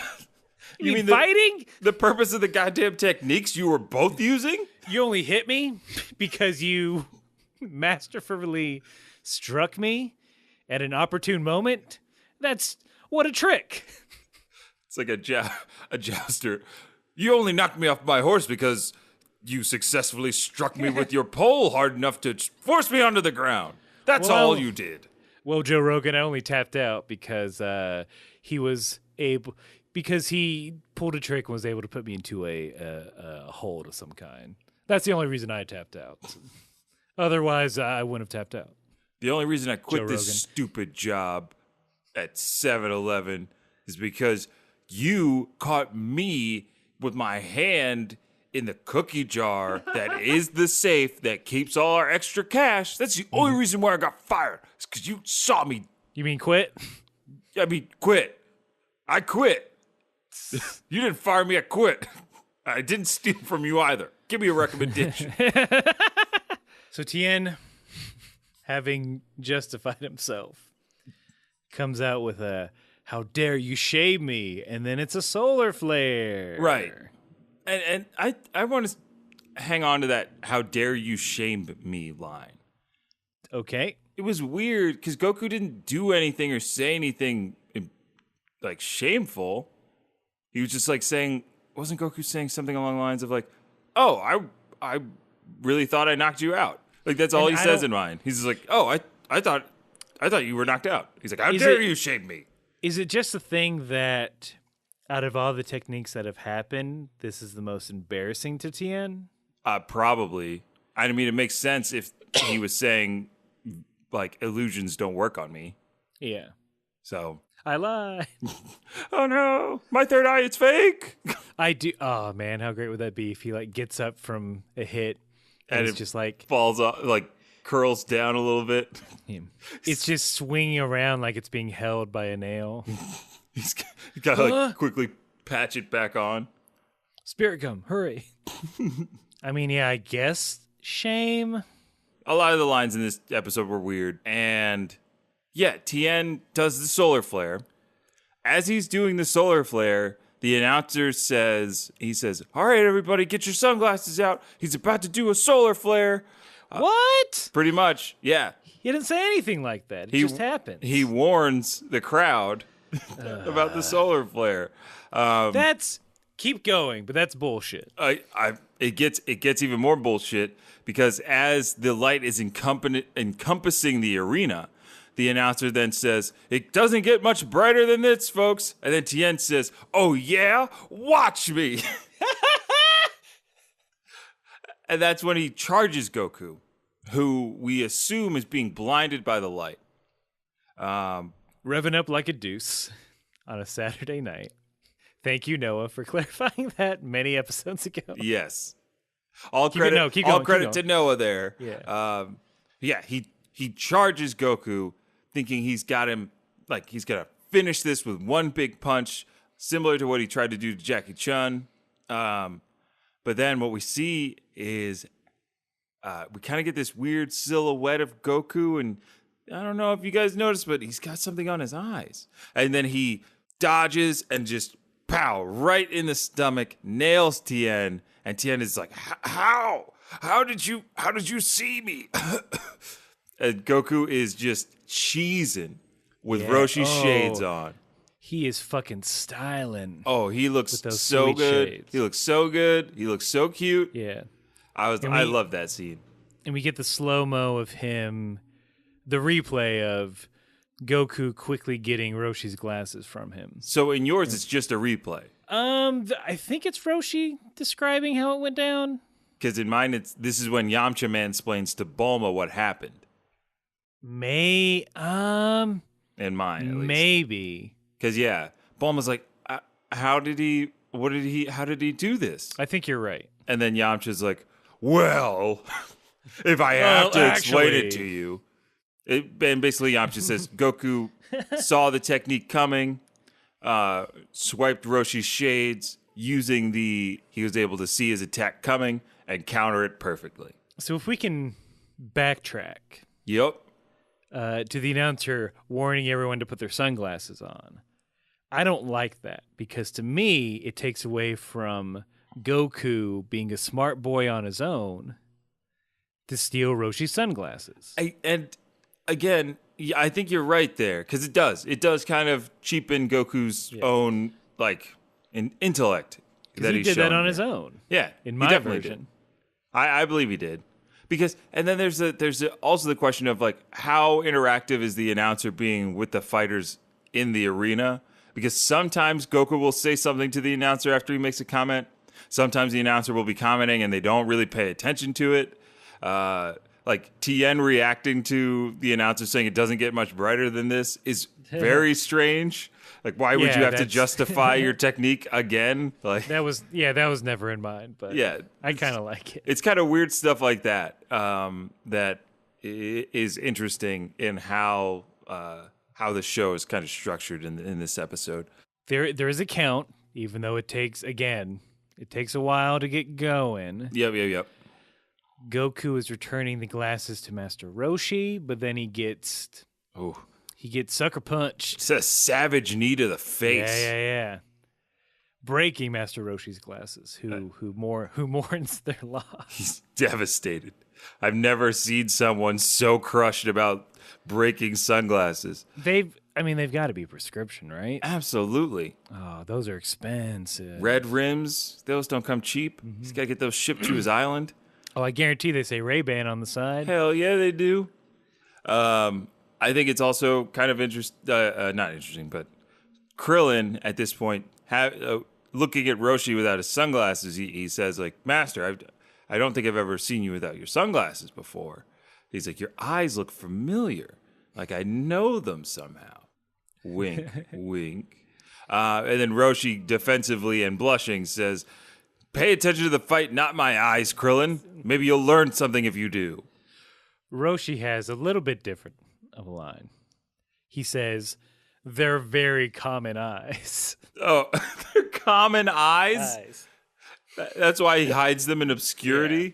You mean fighting? The purpose of the goddamn techniques you were both using? You only hit me because you masterfully struck me at an opportune moment? What a trick. It's like a jouster. You only knocked me off my horse because you successfully struck me with your pole hard enough to force me onto the ground. That's all you did. Well, Joe Rogan only tapped out because he pulled a trick and was able to put me into a hold of some kind. That's the only reason I tapped out. Otherwise, I wouldn't have tapped out. The only reason I quit Joe this Rogan. stupid job at 7-Eleven is because you caught me with my hand in the cookie jar that is the safe that keeps all our extra cash. That's the only reason why I got fired. It's because you saw me. You mean quit? I mean, quit. I quit. You didn't fire me, I quit. I didn't steal from you either. Give me a recommendation. So Tien, having justified himself, comes out with "How dare you shave me?" and then it's a solar flare. Right. And I want to hang on to that "how dare you shame me" line. Okay. It was weird because Goku didn't do anything or say anything like shameful. He was just like saying, wasn't Goku saying something along the lines of like, "Oh, I really thought I knocked you out." Like that's all he says in mine. He's just like, "Oh, I thought you were knocked out." He's like, "How dare you shame me?" Is it just a thing that out of all the techniques that have happened, this is the most embarrassing to Tien? Probably. I mean, it makes sense if he was saying like illusions don't work on me. Yeah. So I lie. oh no, my third eye, it's fake. I do. Oh man, how great would that be if he like gets up from a hit and it's it just like falls off, like curls down a little bit. him. It's just swinging around like it's being held by a nail. He's got to like quickly patch it back on. Spirit gum, hurry. I mean, yeah, I guess shame. A lot of the lines in this episode were weird. And yeah, Tien does the solar flare. As he's doing the solar flare, the announcer says, "All right, everybody, get your sunglasses out. He's about to do a solar flare." What? Pretty much, yeah. He didn't say anything like that. It just happened. He warns the crowd about the solar flare. That's keep going, but that's bullshit. It gets even more bullshit because as the light is encompassing the arena, the announcer then says, "It doesn't get much brighter than this, folks." And then Tien says, "Oh yeah, watch me." And that's when he charges Goku, who we assume is being blinded by the light. Revving up like a deuce on a Saturday night. Thank you, Noah, for clarifying that many episodes ago. Yes. All Keep going. credit to Noah there. Yeah. He charges Goku thinking he's got him, like he's going to finish this with one big punch, similar to what he tried to do to Jackie Chun. But then what we see is we kind of get this weird silhouette of Goku, and I don't know if you guys noticed, but he's got something on his eyes. And then he dodges and just pow, right in the stomach, nails Tien, and Tien is like, how? How did you see me? And Goku is just cheesing with Roshi's shades on. He is fucking styling. Oh, he looks those so sweet good. shades. He looks so good. He looks so cute. Yeah. I love that scene. And we get the slow-mo of him, the replay of Goku quickly getting Roshi's glasses from him. So in yours, it's just a replay. I think it's Roshi describing how it went down. Because in mine, this is when Yamcha mansplains to Bulma what happened. In mine, at least. Maybe. Because Bulma's like, how did he do this? I think you're right. And then Yamcha's like, well, if I have to explain it to you. And basically Yamcha says, Goku saw the technique coming, swiped Roshi's shades, he was able to see his attack coming and counter it perfectly. So if we can backtrack. Yep. To the announcer warning everyone to put their sunglasses on. I don't like that because to me, it takes away from Goku being a smart boy on his own to steal Roshi's sunglasses. And again, I think you're right there because it does. It does kind of cheapen Goku's own intellect that he did that on his own. Yeah, in he my definitely version. did. I believe he did. Because and then there's also the question of like how interactive is the announcer being with the fighters in the arena? Because sometimes Goku will say something to the announcer after he makes a comment. Sometimes the announcer will be commenting and they don't really pay attention to it. Like Tien reacting to the announcer saying it doesn't get much brighter than this is very strange. Like, why would you have to justify your technique again? Like that was never in mine, but I kind of like it. It's kind of weird stuff like that that is interesting in how the show is kind of structured in this episode. There is a count, even though it takes a while to get going. Yep. Goku is returning the glasses to Master Roshi, but then he gets sucker punched. It's a savage knee to the face. Yeah. Breaking Master Roshi's glasses, who mourns their loss. He's devastated. I've never seen someone so crushed about breaking sunglasses. They've got to be prescription, right? Absolutely. Oh, those are expensive. Red rims, those don't come cheap. He's got to get those shipped to his island. Oh, I guarantee they say Ray-Ban on the side. Hell yeah, they do. I think it's also kind of not interesting, but Krillin at this point, looking at Roshi without his sunglasses, he says, like, Master, I don't think I've ever seen you without your sunglasses before. He's like, your eyes look familiar. Like I know them somehow. Wink, wink. And then Roshi, defensively and blushing, says, pay attention to the fight, not my eyes, Krillin. Maybe you'll learn something if you do. Roshi has a little bit different of a line. He says, they're very common eyes. Oh, they're common eyes? That's why he hides them in obscurity? Yeah.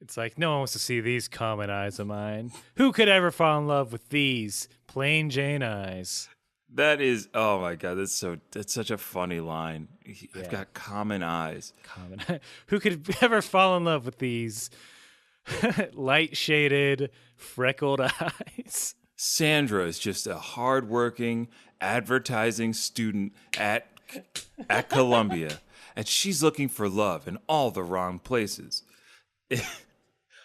It's like, no one wants to see these common eyes of mine. Who could ever fall in love with these plain Jane eyes? That is, oh my God, that's such a funny line. I've got common eyes. Who could ever fall in love with these light-shaded, freckled eyes? Sandra is just a hardworking advertising student at Columbia, and she's looking for love in all the wrong places.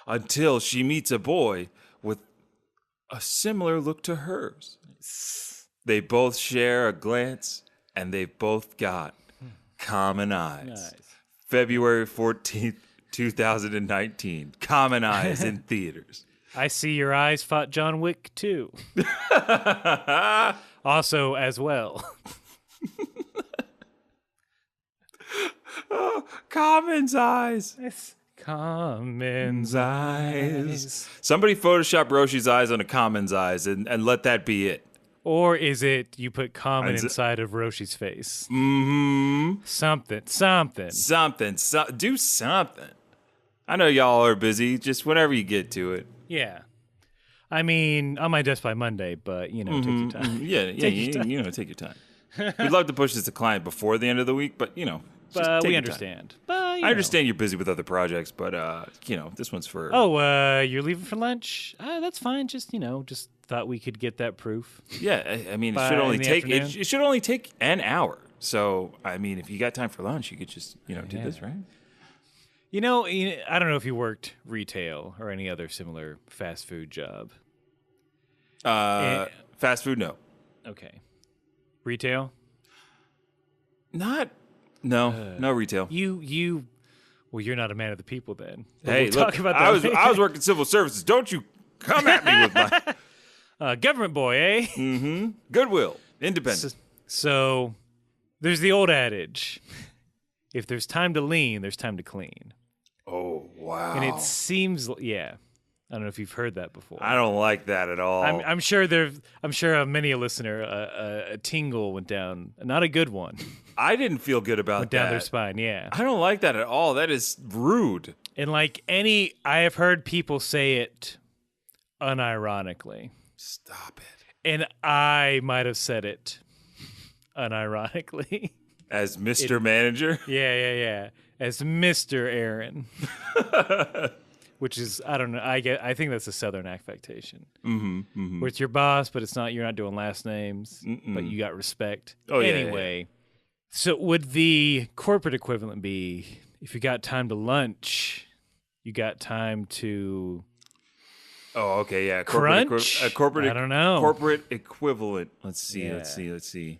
Until she meets a boy with a similar look to hers. They both share a glance, and they've both got common eyes. Nice. February 14th, 2019. Common Eyes in theaters. I See Your Eyes fought John Wick, too. Also, as well. Oh, Common's eyes. Common's eyes. Somebody Photoshop Roshi's eyes on a Common's eyes and let that be it. Or is it you put Common inside of Roshi's face? Mm-hmm. Something. Do something. I know y'all are busy. Just whenever you get to it. Yeah. I mean, on my desk by Monday, but, take your time. Yeah, take your time. We'd love to push this to client before the end of the week, but just But take we your understand. time. But, I understand you're busy with other projects, but this one's for. Oh, you're leaving for lunch? That's fine. Just just thought we could get that proof. Yeah, I mean, By it should only in the take afternoon? it should only take an hour. So, I mean, if you got time for lunch, you could just do this, right? I don't know if you worked retail or any other similar fast food job. Fast food, no, Okay. Retail? no retail. Well, you're not a man of the people then. But Hey, we'll look, talk about that I was later. working civil services. Don't you come at me with my Government boy, eh? goodwill, independent. So there's the old adage: if there's time to lean, there's time to clean. Oh wow! And it seems, yeah. I don't know if you've heard that before. I don't like that at all. I'm sure many a listener a tingle went down, not a good one, I didn't feel good about went that. down their spine. Yeah, I don't like that at all. That is rude. and I have heard people say it unironically, Stop it. and I might have said it unironically. As Mr. Manager. Yeah. As Mr. Aaron. Which is, I don't know. I think that's a Southern affectation. Where it's your boss, but you're not doing last names, but you got respect. Oh, yeah, Anyway, so would the corporate equivalent be if you got time to lunch, you got time to Oh, okay, yeah. crunch? Corporate. I don't know. Corporate equivalent. Let's see. Yeah.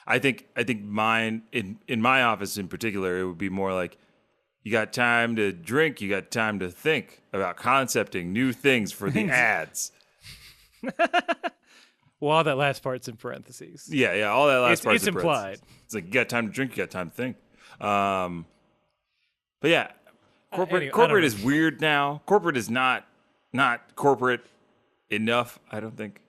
I think mine in my office in particular, it would be more like you got time to drink, you got time to think about concepting new things for the ads. Well, all that last part's in parentheses. Yeah, all that last part. It's implied. It's like you got time to drink, you got time to think. But yeah, corporate anyway, I don't is weird now. Corporate is not corporate enough, I don't think.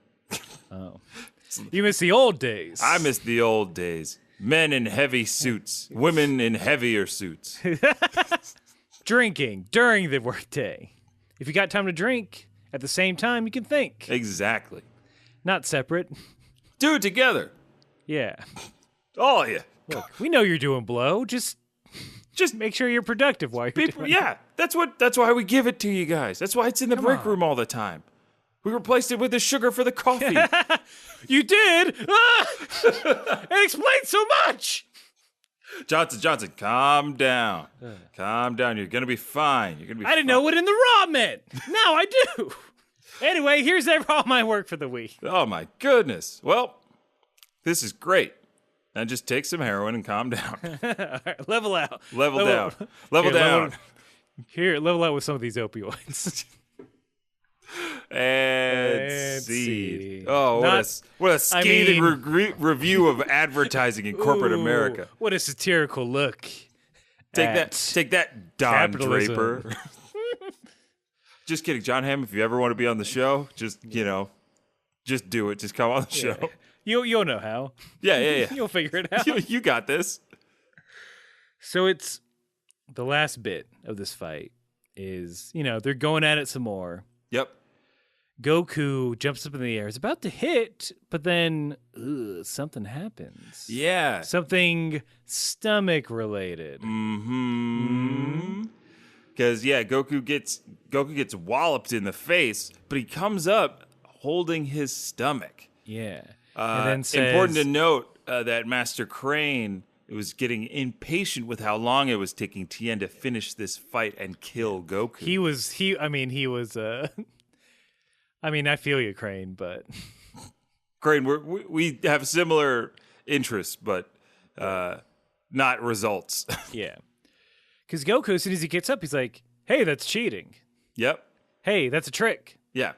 You miss the old days. I miss the old days. Men in heavy suits, women in heavier suits. Drinking during the workday. If you got time to drink at the same time, you can think. Exactly. Not separate. Do it together. Yeah. Oh yeah. Look, we know you're doing blow. Just make sure you're productive while you're People, doing yeah, that's why we give it to you guys. That's why it's in the break room all the time. We replaced it with the sugar for the coffee. it. You did? Ah! It explains so much. Johnson, calm down. Calm down. You're gonna be fine. You're gonna be I didn't know what in the raw meant. Now I do. Anyway, here's all my work for the week. Oh my goodness. Well, this is great. Now just take some heroin and calm down. All right, level out. Level down. Level Here, down. Level out with some of these opioids. And see. seed. Oh, what a scathing review of advertising in corporate Ooh, America. What a satirical look. Take that, Don capitalism. Draper. Just kidding, John Hamm. If you ever want to be on the show, just just do it. Just come on the show. You'll know how. Yeah. You'll figure it out. You got this. So it's the last bit of this fight is, they're going at it some more. Yep. Goku jumps up in the air. Is about to hit, but then something happens. Yeah. Something stomach related. Mm-hmm. Because Goku gets walloped in the face, but he comes up holding his stomach. Yeah. And then says, important to note that Master Crane was getting impatient with how long it was taking Tien to finish this fight and kill Goku. He was. I feel you, Crane, but Crane, we have similar interests, but not results. yeah. Because Goku, as soon as he gets up, he's like, "Hey, that's cheating. Yep. Hey, that's a trick. Yeah.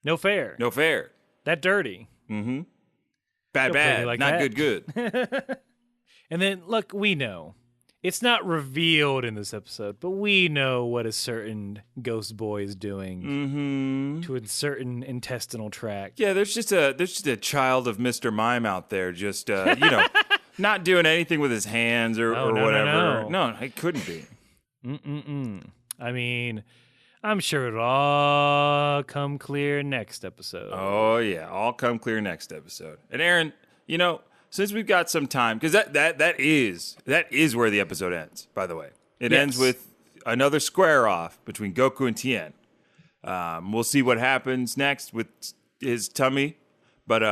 No fair. No fair. That dirty." Mm-hmm. Bad, Don't play me bad. like Not that. good. And then, look, we know. It's not revealed in this episode, but we know what a certain ghost boy is doing to a certain intestinal tract. Yeah, there's just a child of Mr. Mime out there, just not doing anything with his hands or whatever. No, it couldn't be. I mean, I'm sure it'll all come clear next episode. Oh yeah, all come clear next episode. And Aaron, since we've got some time, because that is where the episode ends. By the way, it ends with another square off between Goku and Tien. We'll see what happens next with his tummy, but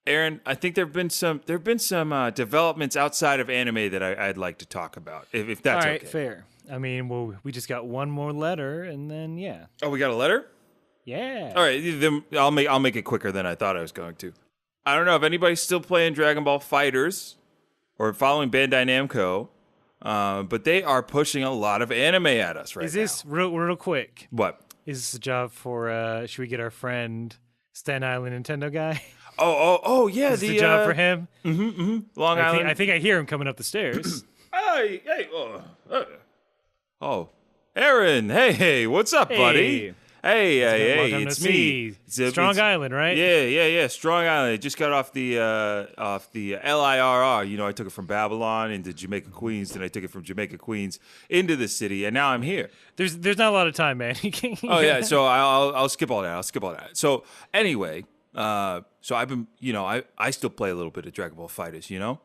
Aaron, I think there've been some developments outside of anime that I'd like to talk about, if that's All right, okay. fair. I mean, well, we just got one more letter, and then Oh, we got a letter? yeah. All right, then I'll make it quicker than I thought I was going to. I don't know if anybody's still playing Dragon Ball Fighters or following Bandai Namco, but they are pushing a lot of anime at us right now. Is this real quick? What? Is this a job for? Should we get our friend Staten Island Nintendo guy? Oh, yeah. Is this a job for him? Long Island. I think I hear him coming up the stairs. Hey, Aaron. Hey, what's up, buddy? Hey, Welcome it's to me. see Strong Island, right? Yeah. Strong Island. I just got off the LIRR. You know, I took it from Babylon into Jamaica, Queens, then I took it from Jamaica, Queens into the city, and now I'm here. There's not a lot of time, man. Oh yeah, so I'll skip all that. So anyway, so I've been, I still play a little bit of Dragon Ball Fighters, and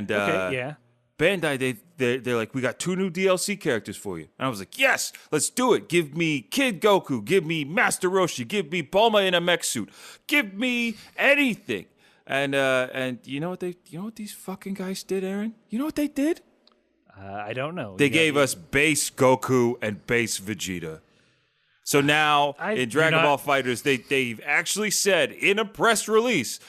Okay, yeah. Bandai, they're like, we got 2 new DLC characters for you. And I was like, yes, let's do it. Give me Kid Goku. Give me Master Roshi. Give me Bulma in a mech suit. Give me anything. And you know what these fucking guys did, Aaron? You know what they did? I don't know. They gave us base Goku and base Vegeta. So now in Dragon Ball Fighters, they've actually said in a press release,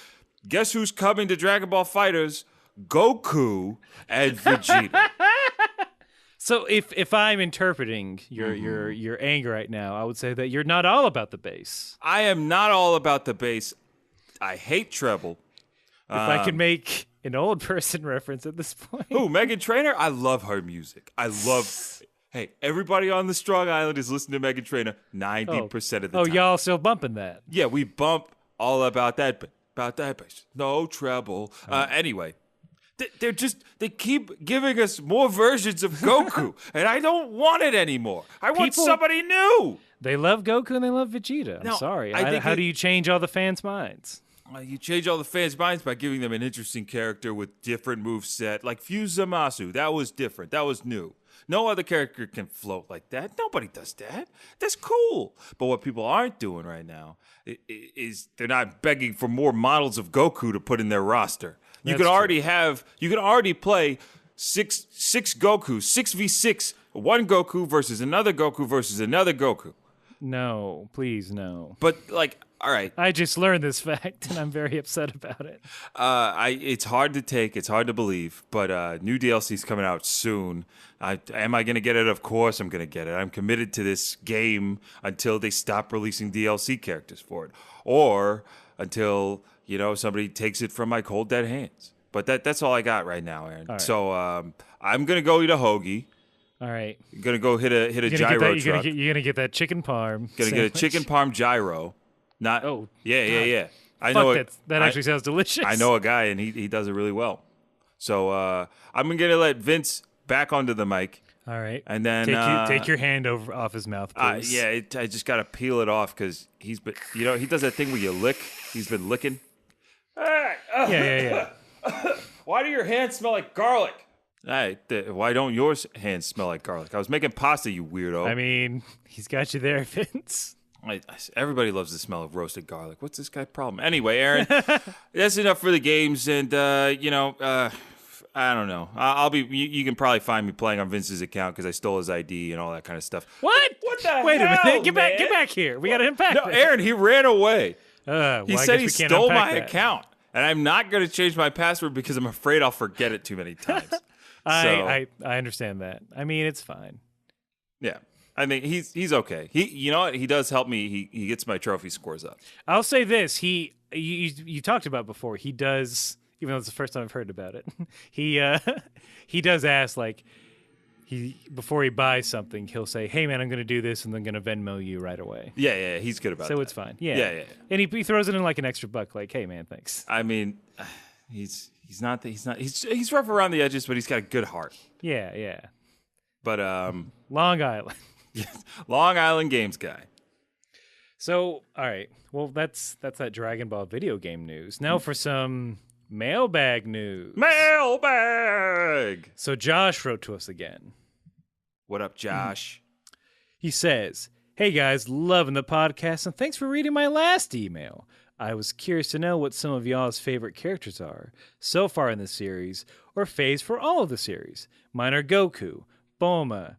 guess who's coming to Dragon Ball Fighters? Goku and Vegeta. So if I'm interpreting your anger right now, I would say that you're not all about the base. I am not all about the base. I hate treble. If I can make an old person reference at this point. Who, Megan Trainor? I love her music. Hey, everybody on the Strong Island is listening to Megan Trainor 90% of the time. Y'all still bumping that? Yeah, we bump all about that bass. No treble. Anyway. They keep giving us more versions of Goku, and I don't want it anymore. I want somebody new. They love Goku and they love Vegeta. I'm sorry. How do you change all the fans' minds? You change all the fans' minds by giving them an interesting character with different moveset, like Fuse Zamasu. That was different. That was new. No other character can float like that. Nobody does that. That's cool. But what people aren't doing right now is they're not begging for more models of Goku to put in their roster. You can already play six Goku, 6v6, one Goku versus another Goku versus another Goku. No, please no. But all right. I just learned this fact and I'm very upset about it. It's hard to take, it's hard to believe, but new DLC's coming out soon. Am I going to get it? Of course I'm going to get it. I'm committed to this game until they stop releasing DLC characters for it. Or until, somebody takes it from my cold dead hands. But that's all I got right now, Aaron. Right. So I'm going to go eat a hoagie. All right. I'm going to go hit a gyro truck. You're going to get that chicken parm. Going to get a chicken parm gyro. Yeah. I know that actually sounds delicious. I know a guy, and he does it really well. So I'm going to let Vince back onto the mic. All right. And then take your hand off his mouth, please. I just got to peel it off because he's been, he does that thing where you lick. He's been licking. Yeah. Why do your hands smell like garlic? Why don't yours hands smell like garlic? I was making pasta, you weirdo. I mean, he's got you there, Vince. Everybody loves the smell of roasted garlic. What's this guy's problem? Anyway, Aaron, that's enough for the games, and I don't know. You can probably find me playing on Vince's account because I stole his ID and all that kind of stuff. What? What the Wait hell, a minute! Get man? back here! We got to unpack. No, Aaron, he ran away. He said he stole my account, and I'm not going to change my password because I'm afraid I'll forget it too many times. I understand that. I mean, it's fine. Yeah. I think he's okay. You know what? He does help me. He gets my trophy scores up. I'll say this: you talked about before. He does, even though it's the first time I've heard about it. He does ask before he buys something, he'll say, "Hey man, I'm going to do this, and I'm going to Venmo you right away." Yeah, he's good about it. So it's fine. Yeah. And he throws it in like an extra buck, like, "Hey man, thanks." I mean, he's rough around the edges, but he's got a good heart. Yeah. But Long Island. Long Island Games guy. So, all right. Well, that's that Dragon Ball video game news. Now for some Mailbag news. Mailbag. So Josh wrote to us again. What up, Josh? He says, "Hey guys, loving the podcast and thanks for reading my last email. I was curious to know what some of y'all's favorite characters are so far in the series, or faves for all of the series. Mine are Goku, Bulma,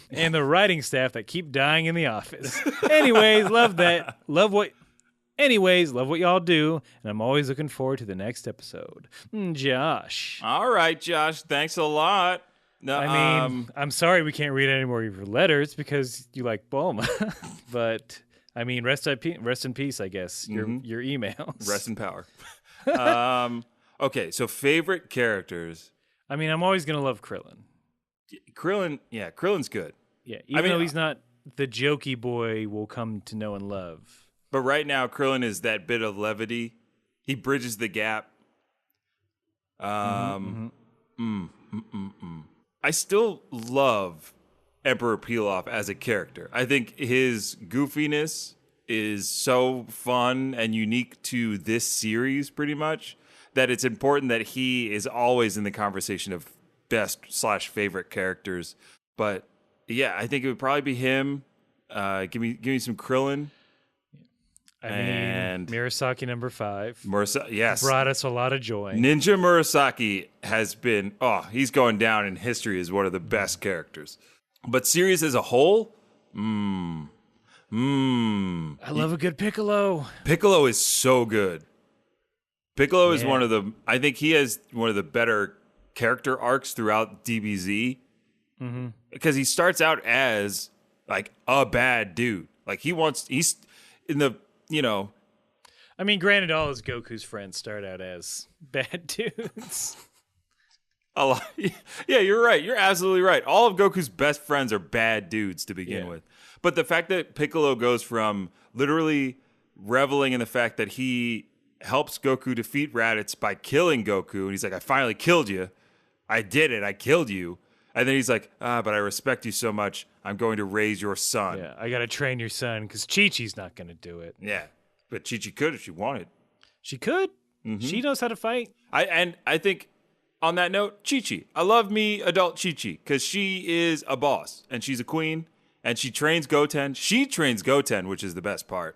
and the writing staff that keep dying in the office. Anyways, love what y'all do, and I'm always looking forward to the next episode. Josh." All right, Josh. Thanks a lot. No, I mean, I'm sorry we can't read any more of your letters because you like Bulma, but I mean, rest in peace, I guess. Your emails. rest in power. Okay, so favorite characters. I mean, I'm always gonna love Krillin. Krillin's good. Yeah, even though he's not the jokey boy we'll come to know and love. But right now, Krillin is that bit of levity. He bridges the gap. I still love Emperor Pilaf as a character. I think his goofiness is so fun and unique to this series, pretty much, that it's important that he is always in the conversation of best/favorite characters. But yeah, I think it would probably be him. Give me some Krillin. I mean, Murasaki number 5. Yes. Brought us a lot of joy. Ninja Murasaki has been, he's going down in history as one of the best characters. But series as a whole, I love a good Piccolo. Piccolo is so good. Piccolo is I think he has one of the better character arcs throughout DBZ. Because he starts out as like a bad dude. Like he's in the, I mean, granted, all his Goku's friends start out as bad dudes. a lot. Yeah, you're right. You're absolutely right. All of Goku's best friends are bad dudes to begin with. But the fact that Piccolo goes from literally reveling in the fact that he helps Goku defeat Raditz by killing Goku, and he's like, "I finally killed you. I did it. I killed you." And then he's like, "But I respect you so much. I'm going to raise your son." Yeah, I got to train your son because Chi-Chi's not going to do it. Yeah, but Chi-Chi could if she wanted. She could. She knows how to fight. I think on that note, Chi-Chi. I love me adult Chi-Chi because she is a boss and she's a queen and she trains Goten. She trains Goten, which is the best part.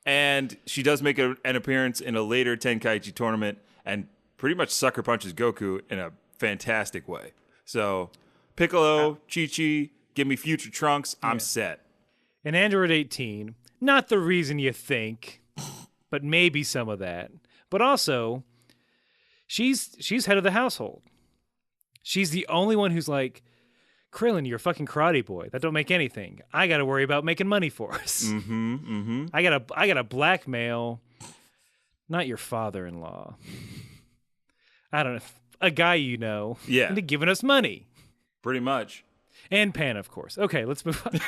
And she does make an appearance in a later Tenkaichi tournament and pretty much sucker punches Goku in a fantastic way. So Piccolo, Chi-Chi, give me future Trunks. I'm set. And Android 18, not the reason you think, but maybe some of that. But also, she's head of the household. She's the only one who's like, "Krillin, you're a fucking karate boy. That don't make anything. I got to worry about making money for us. I gotta blackmail, not your father-in-law. I don't know, a guy you know, into giving us money." Pretty much. And Pan, of course. Okay, let's move on.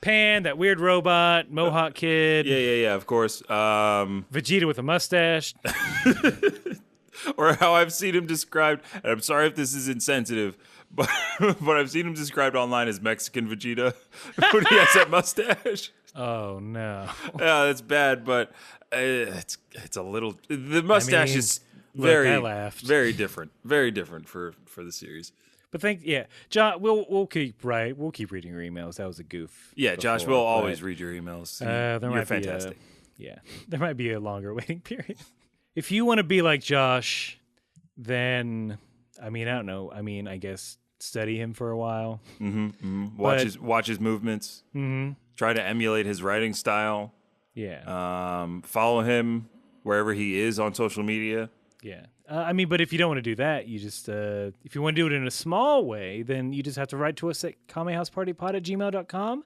Pan, that weird robot, Mohawk kid. Yeah, of course. Vegeta with a mustache. Or how I've seen him described, and I'm sorry if this is insensitive, but I've seen him described online as Mexican Vegeta when he has that mustache. Oh, no. Yeah, that's bad, but it's a little... The mustache is I laughed. very different for the series. But John, we'll keep reading your emails. That was a goof. Yeah, Josh, we'll always read your emails. You're fantastic. There might be a longer waiting period. If you want to be like Josh, then I don't know. I guess study him for a while. Watch his movements. Try to emulate his writing style. Yeah. Follow him wherever he is on social media. Yeah. But if you don't want to do that, you just, if you want to do it in a small way, then you just have to write to us at kamehousepartypod@gmail.com.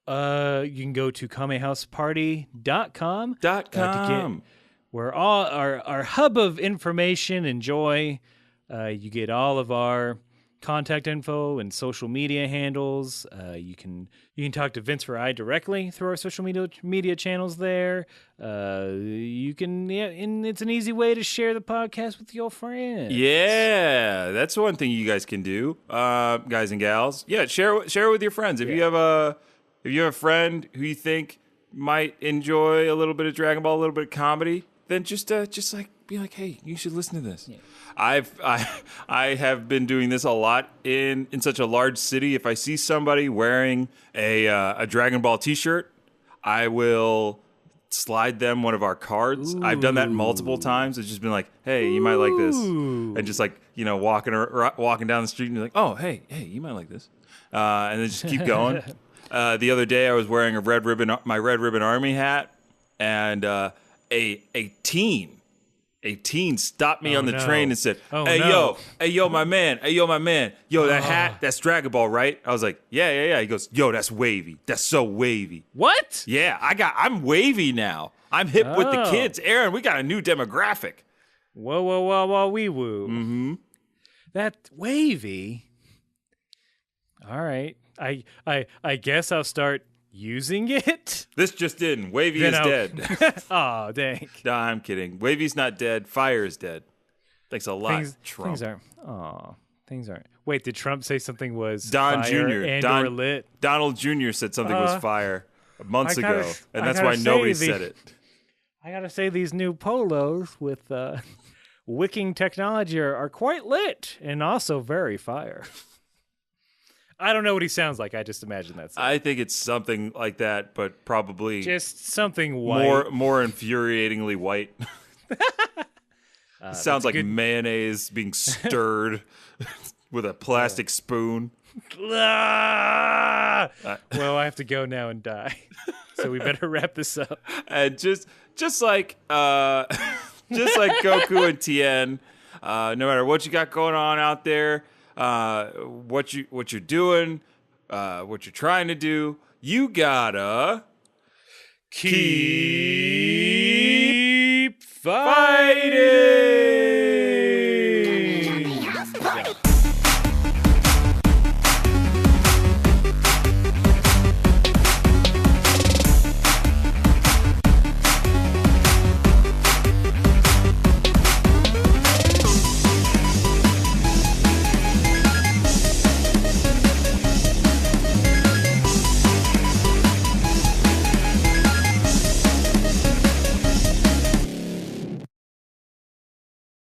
You can go to kamehouseparty.com. .com. To get where all our hub of information and joy. You get all of our contact info and social media handles. You can talk to Vince or I directly through our social media channels there. You can, and it's an easy way to share the podcast with your friends. Yeah, that's one thing you guys can do, guys and gals. Yeah, share it with your friends. If you have a friend who you think might enjoy a little bit of Dragon Ball, a little bit of comedy, then just like be like, hey, you should listen to this. Yeah. I have been doing this a lot in such a large city. If I see somebody wearing a Dragon Ball T-shirt, I will slide them one of our cards. Ooh. I've done that multiple times. It's just been like, hey, you might like this, and just like walking down the street and be like, oh, hey, you might like this, and then just keep going. The other day I was wearing my Red Ribbon Army hat, and a teen stopped me on the train and said, yo, my man, that hat, that's Dragon Ball, right? I was like, yeah. He goes, yo, that's wavy. That's so wavy. What? Yeah, I'm wavy now. I'm hip with the kids. Aaron, we got a new demographic. Whoa, wee woo. Mm-hmm. That wavy. All right. I guess I'll start using it. This just in. Wavy is dead. Oh, dang. No, I'm kidding. Wavy's not dead. Fire is dead. Thanks a lot, Trump. Things aren't. Wait, did Trump say something was Don fire Jr. and or lit? Donald Jr. said something was fire months ago, and that's why nobody said it. I gotta say, these new polos with wicking technology are quite lit and also very fire. I don't know what he sounds like. I just imagine that's it. I think it's something like that, but probably just something white. More infuriatingly white. Sounds like mayonnaise being stirred with a plastic spoon. Well, I have to go now and die. So we better wrap this up. And just like Goku and Tien, no matter what you got going on out there, what you're doing, what you're trying to do, you gotta keep fighting.